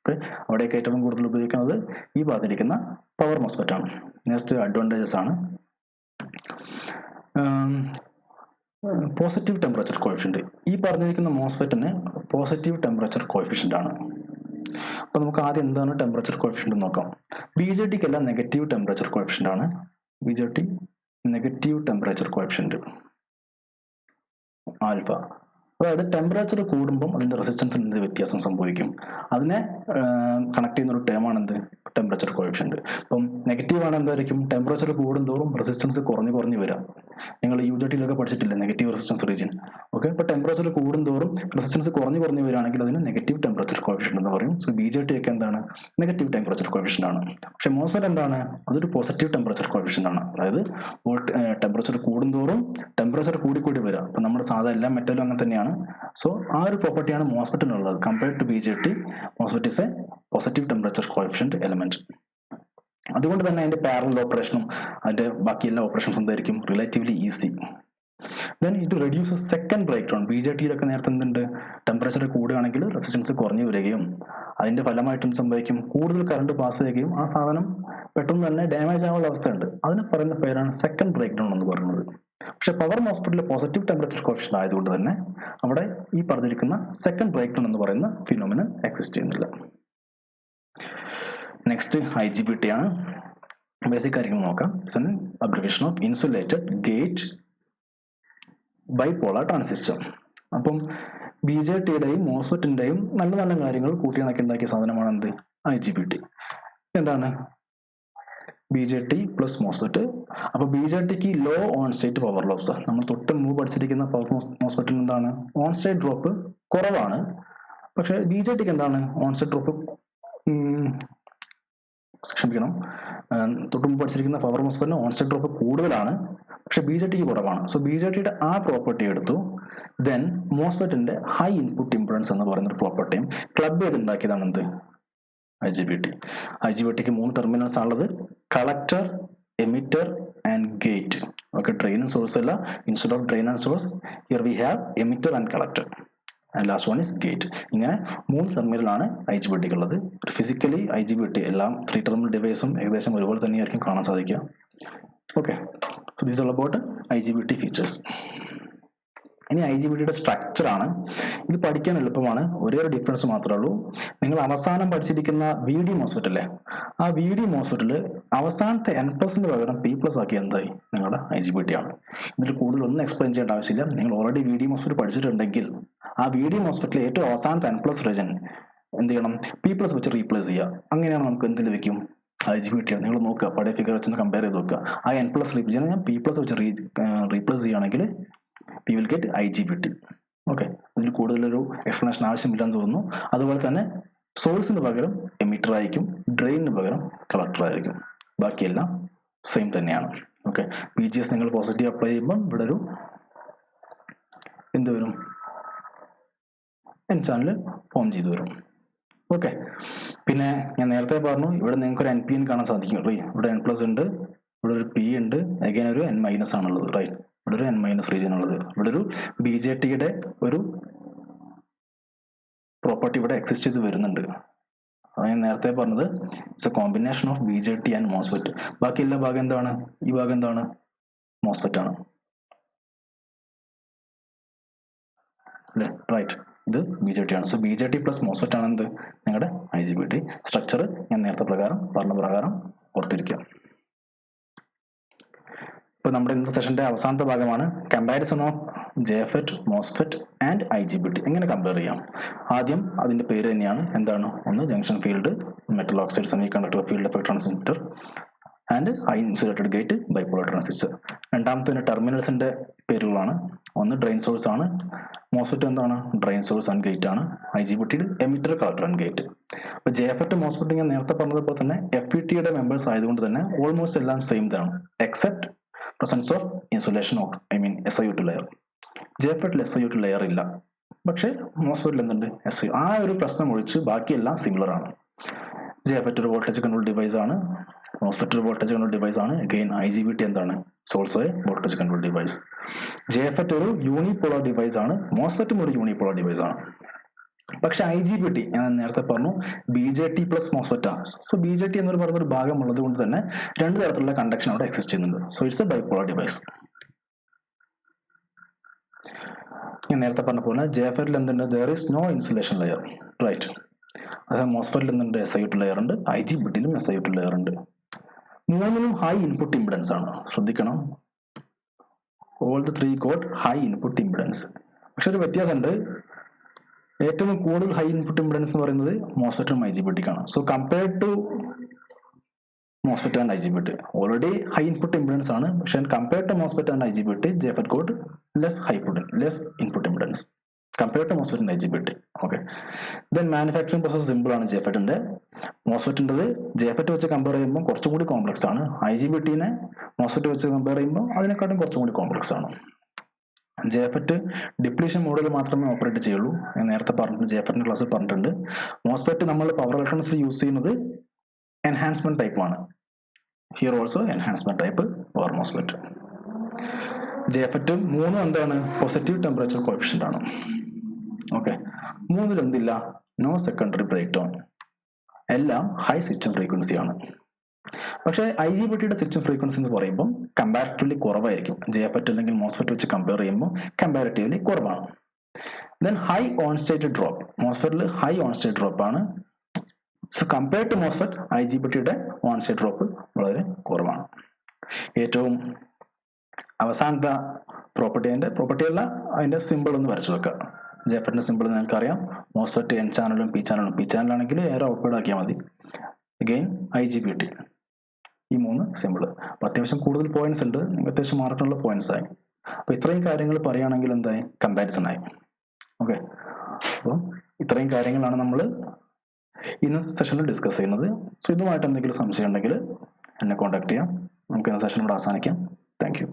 Okay, അവിടെയൊക്കെ ഏറ്റവും കൂടുതൽ ഉപയോഗിക്കുന്നത് ഈ പറഞ്ഞിരിക്കുന്ന പവർ മോസ്ഫെറ്റ് ആണ്. നെക്സ്റ്റ് അഡ്വാൻറ്റേജസ് ആണ് പോസിറ്റീവ് ടെമ്പറേച്ചർ കോഎഫിഷ്യന്റ്. ഈ പറഞ്ഞിരിക്കുന്ന മോസ്ഫെറ്റിന് പോസിറ്റീവ് ടെമ്പറേച്ചർ കോഎഫിഷ്യന്റ് ആണ്. അപ്പൊ നമുക്ക് ആദ്യം എന്താണ് ടെമ്പറേച്ചർ കോഎഫിഷ്യന്റ് നോക്കാം. BJTക്ക് എല്ലാം നെഗറ്റീവ് ടെമ്പറേച്ചർ കോഎഫിഷ്യന്റ് ആണ്. BJT negative temperature coefficient alpha. അതായത് ടെമ്പറേച്ചർ കൂടുമ്പം അതിന്റെ റെസിസ്റ്റൻസിന് വ്യത്യാസം സംഭവിക്കും. അതിനെ കണക്ട് ചെയ്യുന്ന ഒരു ടേമാണ് എന്ത്? Temperature coefficient. അപ്പം നെഗറ്റീവ് ആണ് എന്തായിരിക്കും? ടെമ്പറേച്ചർ കൂടുന്തോറും റെസിസ്റ്റൻസ് കുറഞ്ഞു വരാം. നിങ്ങൾ UJT-ലൊക്കെ പഠിച്ചിട്ടില്ലേ നെഗറ്റീവ് റെസിസ്റ്റൻസ് റീജിയൻ? ഓക്കെ, അപ്പൊ ടെമ്പറേച്ചർ കൂടുന്തോറും റെസിസ്റ്റൻസ് കുറഞ്ഞു വരികയാണെങ്കിൽ അതിന് നെഗറ്റീവ് ടെമ്പറേച്ചർ കോഎഫിഷ്യന്റ് എന്ന് പറയും. സോ BJT ഒക്കെ എന്താണ്? നെഗറ്റീവ് ടെമ്പറേച്ചർ കോഎഫിഷ്യന്റ് ആണ്. പക്ഷെ മോസ്ഫെറ്റ് എന്താണ്? അതൊരു പോസിറ്റീവ് ടെമ്പറേച്ചർ കോഎഫിഷ്യന്റ് ആണ്. അതായത് ടെമ്പറേച്ചർ കൂടുന്തോറും ടെമ്പറേച്ചർ കൂടി വരാം. അപ്പൊ നമ്മുടെ സാധാ എല്ലാ മെറ്റലും അങ്ങനെ തന്നെയാണ്. ആണ്. സോ ആ ഒരു പ്രോപ്പർട്ടിയാണ് മോസ്ഫെറ്റിനുള്ളത്. Compared to BJT, MOSFET is a positive temperature coefficient element. അതുകൊണ്ട് തന്നെ അതിന്റെ പാരലൽ ഓപ്പറേഷനും അതിന്റെ ബാക്കി എല്ലാ ഓപ്പറേഷൻസും എന്തായിരിക്കും? Relatively easy. Then it reduces second breakdown. BJT-യിലൊക്കെ നേരത്തെ എന്തുണ്ട്? ടെമ്പറേച്ചർ കൂടുകയാണെങ്കിൽ റെസിസ്റ്റൻസ് കുറഞ്ഞു വരികയും അതിന്റെ ഫലമായിട്ടും സംഭവിക്കും കൂടുതൽ കറണ്ട് പാസ് ചെയ്യുകയും ആ സാധനം പെട്ടെന്ന് തന്നെ ഡാമേജ് ആവാനുള്ള അവസ്ഥയുണ്ട്. അതിന് പറയുന്ന പേരാണ് സെക്കൻഡ് ബ്രേക്ക് ഡൗൺ എന്ന് പറയുന്നത്. പക്ഷെ പവർ മോസ്ഫെറ്റിൽ പോസിറ്റീവ് ടെമ്പറേച്ചർ കോഎഫിഷ്യന്റ് ആയതുകൊണ്ട് തന്നെ അവിടെ ഈ പറഞ്ഞിരിക്കുന്ന സെക്കൻഡ് ബ്രേക്ക് ഡൗൺ എന്ന് പറയുന്ന ഫിനോമിനൻ എക്സിസ്റ്റ് ചെയ്യുന്നില്ല. നെക്സ്റ്റ് IGBT ആണ്. ബേസിക് കാര്യങ്ങൾ നോക്കാം. It's an abbreviation of insulated gate bipolar transistor. അപ്പം BJT-യുടെയും മോസ്ഫെറ്റിന്റെയും നല്ല നല്ല കാര്യങ്ങൾ കൂട്ടിയിണക്കി ഉണ്ടാക്കിയ സാധനമാണ് എന്ത്? IGBT. എന്താണ് BJT പ്ലസ് മോസ്ഫെറ്റ്? അപ്പൊ BJT-ക്ക് low on state power loss. നമ്മൾ തൊട്ട് മുമ്പ് പഠിച്ചിരിക്കുന്ന പവർ മോസ്ഫെറ്റിന് എന്താണ്? ഓൺ സ്റ്റേറ്റ് ഡ്രോപ്പ് കുറവാണ്. പക്ഷെ BJT-ക്ക് എന്താണ്? ഓൺ സ്റ്റേറ്റ് ഡ്രോപ്പ് ക്ഷമിക്കണം, തൊട്ട് മുമ്പ് പഠിച്ചിരിക്കുന്ന പവർ മോസ്ഫെറ്റിന് ഓൺ സ്റ്റേറ്റ് ഡ്രോപ്പ് കൂടുതലാണ്, പക്ഷെ BJT-ക്ക് കുറവാണ്. സോ BJT-യുടെ ആ പ്രോപ്പർട്ടി എടുത്തു. ദെൻ മോസ്ഫെറ്റിന്റെ ഹൈ ഇൻപുട്ട് ഇംപെഡൻസ് എന്ന് പറയുന്ന ഒരു പ്രോപ്പർട്ടിയും ക്ലബ് ചെയ്തുണ്ടാക്കിയതാണ് എന്ത്? IGBT. IGBT-ക്ക് 3 ടെർമിനൽസ് ആണുള്ളത്: collector, emitter and gate. Okay, ഡ്രെയിനും സോഴ്സ് അല്ല. Instead of drain and source here we have emitter and collector and last one is gate. ഇങ്ങനെ 3 ടെർമിനലാണ് IGBT-ക്ക് ഉള്ളത്. ഫിസിക്കലി IGBT എല്ലാം 3 ടെർമിനൽ ഡിവൈസും ഏകദേശം ഒരുപോലെ തന്നെയായിരിക്കും കാണാൻ സാധിക്കുക. Okay, so this all about IGBT features. ഇനി IGBT-യുടെ സ്ട്രക്ചർ ആണ്. ഇത് പഠിക്കാൻ എളുപ്പമാണ്. ഒരേ ഒരു ഡിഫറൻസ് മാത്രമേ ഉള്ളൂ. നിങ്ങൾ അവസാനം പഠിച്ചിരിക്കുന്ന VD മോസ്ഫെറ്റ് അല്ലേ, ആ VD മോസ്ഫെറ്റിൽ അവസാനത്തെ N+ന് പകരം P+ ആക്കി എന്തായി? നിങ്ങളുടെ IGBT ആണ്. ഇതിൽ കൂടുതൽ ഒന്നും എക്സ്പ്ലെയിൻ ചെയ്യേണ്ട ആവശ്യമില്ല. നിങ്ങൾ ഓൾറെഡി VD മോസ്ഫെറ്റ് പഠിച്ചിട്ടുണ്ടെങ്കിൽ ആ VD മോസ്ഫെറ്റിലെ ഏറ്റവും അവസാനത്തെ N+ റീജൻ എന്ത് ചെയ്യണം? P+ വെച്ച് റീപ്ലേസ് ചെയ്യുക. അങ്ങനെയാണ് നമുക്ക് എന്ത് ലഭിക്കും? IGBT ആണ്. നിങ്ങൾ നോക്കുക, പഴയ ഫിഗർ വെച്ചൊന്ന് കമ്പയർ ചെയ്ത് നോക്കുക. ആ N+ റീജനെ ഞാൻ P+ വെച്ച് റീപ്ലേസ് ചെയ്യുകയാണെങ്കിൽ we will get IGBT. Okay, ഇതിൽ കൂടുതലൊരു എക്സ്പ്ലനേഷൻ ആവശ്യമില്ലെന്ന് തോന്നുന്നു. അതുപോലെ തന്നെ സോഴ്സിന് പകരം എമിറ്റർ ആയിരിക്കും, ഡ്രെയിനിന് പകരം കളക്ടർ ആയിരിക്കും. ബാക്കിയെല്ലാം സെയിം തന്നെയാണ്. ഓക്കെ, VGS നിങ്ങൾ പോസിറ്റീവ് അപ്ലൈ ചെയ്യുമ്പോൾ ഇവിടെ ഒരു എന്ത് വരും? N ചാനൽ ഫോം ചെയ്തു വരും. ഓക്കെ, പിന്നെ ഞാൻ നേരത്തെ പറഞ്ഞു ഇവിടെ നിങ്ങൾക്ക് ഒരു NPN കാണാൻ സാധിക്കും. ഇവിടെ N+ ഉണ്ട്, ഇവിടെ ഒരു P ഉണ്ട്, അഗൈൻ ഒരു N- ആണുള്ളത്. റൈറ്റ്, ഇവിടെ ഒരു N- റീജിയൻ ഉള്ളത്. ഇവിടെ ഒരു BJT-യുടെ ഒരു പ്രോപ്പർട്ടി ഇവിടെ എക്സിസ്റ്റ് ചെയ്ത് വരുന്നുണ്ട്. അതാണ് ഞാൻ നേരത്തെ പറഞ്ഞത്. It's A combination of BJT and MOSFET. ബാക്കി എല്ലാ ഭാഗം എന്താണ്? ഈ ഭാഗം എന്താണ്? മോസ്ഫെറ്റ് ആണ് അല്ലേ? റൈറ്റ്, ഇത് BJT ആണ്. സോ BJT പ്ലസ് മോസ്ഫെറ്റ് ആണ് എന്ത്? നിങ്ങളുടെ IGBT. സ്ട്രക്ചർ ഞാൻ നേരത്തെ പറഞ്ഞ പ്രകാരം ഓർത്തിരിക്കുക. ഇപ്പോൾ നമ്മുടെ ഇന്നത്തെ സെഷന്റെ അവസാനത്തെ ഭാഗമാണ് comparison of JFET, MOSFET and IGBT. എങ്ങനെ കമ്പയർ ചെയ്യാം? ആദ്യം അതിന്റെ പേര് തന്നെയാണ്. എന്താണ്? ഒന്ന് junction field, metal oxide semiconductor field effect transistor and high insulated gate bipolar transistor. രണ്ടാമത്തെ ടെർമിനൽസിന്റെ പേരുകളാണ്. ഒന്ന് ഡ്രെയിൻ സോഴ്സ് ആണ്. മോസ്ഫെറ്റ് എന്താണ്? ഡ്രെയിൻ സോഴ്സ് ആൻഡ് ഗേറ്റ് ആണ്. IGBT emitter, collector and gate. അപ്പോൾ JFET, MOSFET ഞാൻ നേരത്തെ പറഞ്ഞതുപോലെ തന്നെ FET-യുടെ മെമ്പേഴ്സ് ആയതുകൊണ്ട് തന്നെ ഓൾമോസ്റ്റ് എല്ലാം സെയിം ആണ്, except presence of insulation of SiO2 layer. JFET-ൽ SiO2 ലെയർ ഇല്ല, പക്ഷേ മോസ്ഫെറ്റിൽ എന്തുണ്ട്? SiO2. ആ ഒരു പ്രശ്നം ഒഴിച്ച് ബാക്കിയെല്ലാം സിമിലർ ആണ്. JFET ഒരു വോൾട്ടേജ് കൺട്രോൾ ഡിവൈസ് ആണ്, MOSFET ഒരു വോൾട്ടേജ് കൺട്രോൾ ഡിവൈസ് ആണ്. അഗൈൻ IGBT എന്താണ്? Also A voltage control device. JFET ഒരു യൂണിപോളാർ ഡിവൈസ് ആണ്, മോസ്ഫെറ്റും ഒരു യൂണിപോളാർ ഡിവൈസ് ആണ്. പക്ഷെ IGBT ഞാൻ നേരത്തെ പറഞ്ഞു BJT പ്ലസ് മോസ്ഫെറ്റ് ആണ്. സോ BJT എന്ന് പറയുന്ന ഒരു ഭാഗം ഉള്ളത് കൊണ്ട് തന്നെ 2 തരത്തിലുള്ള കണ്ടക്ഷൻ അവിടെ എക്സിസ്റ്റ് ചെയ്യുന്നുണ്ട്. So it's A bipolar device. ഞാൻ നേരത്തെ പറഞ്ഞ പോലെ JFET-ൽ എന്തുണ്ട്? there is no insulation layer, right. അതായത് മോസ്ഫെറ്റിൽ എന്തുണ്ട്? SiO2 ലെയർ ഉണ്ട്. IGBT-ലും SiO2 ലെയർ ഉണ്ട്. മൂന്നിനും ഹൈ ഇൻപുട്ട് ഇംപിഡൻസ് ആണ്. ശ്രദ്ധിക്കണം, all the 3 got high input impedance. പക്ഷെ ഒരു വ്യത്യാസമുണ്ട്. ഏറ്റവും കൂടുതൽ ഹൈ ഇൻപുട്ട് ഇംപിഡൻസ് എന്ന് പറയുന്നത് മോസ്ഫെറ്റും IGBT-ക്കാണ്. So compared to MOSFET and IGBT already high input impedance ആണ്. പക്ഷെ compared to MOSFET and IGBT JFET got less input impedance compared to MOSFET and IGBT. Okay, then manufacturing process simple ആണ് JFET-ന്റെ. മോസ്ഫെറ്റിൻ്റെത് JFET വെച്ച് കമ്പയർ ചെയ്യുമ്പോൾ കുറച്ചും കൂടി കോംപ്ലക്സ് ആണ്. IGBT-നെ മോസ്ഫെറ്റ് വെച്ച് കമ്പയർ ചെയ്യുമ്പോൾ അതിനെക്കാട്ടും കുറച്ചും കൂടി കോംപ്ലക്സ് ആണ്. ജെഫെറ്റ് ഡിപ്ലീഷൻ മോഡിൽ മാത്രമേ ഓപ്പറേറ്റ് ചെയ്യുള്ളൂ. ഞാൻ നേരത്തെ പറഞ്ഞിട്ടുണ്ട്, ജെഫെറ്റിന്റെ ക്ലാസ്സിൽ പറഞ്ഞിട്ടുണ്ട്. മോസ്ഫെറ്റ് നമ്മൾ പവർ ഇലക്ട്രോണിക്സിൽ യൂസ് ചെയ്യുന്നത് എൻഹാൻസ്മെന്റ് ടൈപ്പ് ആണ്. Here also enhancement type power MOSFET. ജെഫെറ്റ് 3 എന്താണ്? പോസിറ്റീവ് ടെമ്പറേച്ചർ കോഎഫിഷ്യന്റ് ആണ്. ഓക്കെ, 3 എന്തില്ല? നോ സെക്കൻഡറി ബ്രേക്ക് ഡൗൺ, എല്ലാം ഹൈ സ്വിച്ചിങ് ഫ്രീക്വൻസി ആണ്. പക്ഷേ IGBTയുടെ സ്വിച്ചിങ് ഫ്രീക്വൻസി എന്ന് പറയുമ്പോൾ കമ്പാരിറ്റീവ്ലി കുറവായിരിക്കും. ജെഫെറ്റ് അല്ലെങ്കിൽ മോസ്ഫെറ്റ് വെച്ച് കമ്പയർ ചെയ്യുമ്പോൾ കമ്പാരിറ്റീവ്ലി കുറവാണ്. Then high on state drop, മോസ്ഫെറ്റിൽ ഹൈ ഓൺ സ്റ്റേറ്റ് ഡ്രോപ്പ് ആണ്. സോ കമ്പയർ ടു മോസ്ഫെറ്റ് IGBTയുടെ ഓൺ സ്റ്റേറ്റ് ഡ്രോപ്പ് വളരെ കുറവാണ്. ഏറ്റവും അവസാനത്തെ പ്രോപ്പർട്ടി അല്ല, അതിന്റെ സിമ്പിൾ ഒന്ന് വരച്ചു വെക്കുക. ജെഫെറ്റിന്റെ സിമ്പിൾ നിങ്ങൾക്കറിയാം. മോസ്ഫെറ്റ് N ചാനലും P ചാനലും, P ചാനലാണെങ്കിൽ എയർ ഔട്ട്പുട്ട് ആക്കിയാൽ മതി. അഗെയിൻ IGBT, ഈ 3 സിമ്പിൾ. അപ്പൊ അത്യാവശ്യം കൂടുതൽ പോയിന്റ്സ് ഉണ്ട്, അത്യാവശ്യം മാർക്കുള്ള പോയിന്റ്സ് ആയി. അപ്പൊ ഇത്രയും കാര്യങ്ങൾ പറയുകയാണെങ്കിൽ എന്തായി? കമ്പാരിസൺ ആയി. ഓക്കെ, അപ്പോൾ ഇത്രയും കാര്യങ്ങളാണ് നമ്മൾ ഇന്നത്തെ സെഷനിൽ ഡിസ്കസ് ചെയ്യുന്നത്. സോ ഇതുമായിട്ട് എന്തെങ്കിലും സംശയം ഉണ്ടെങ്കിൽ എന്നെ കോൺടാക്ട് ചെയ്യാം. നമുക്ക് ഇന്നത്തെ സെഷൻ ഇവിടെ അവസാനിക്കാം. Thank you.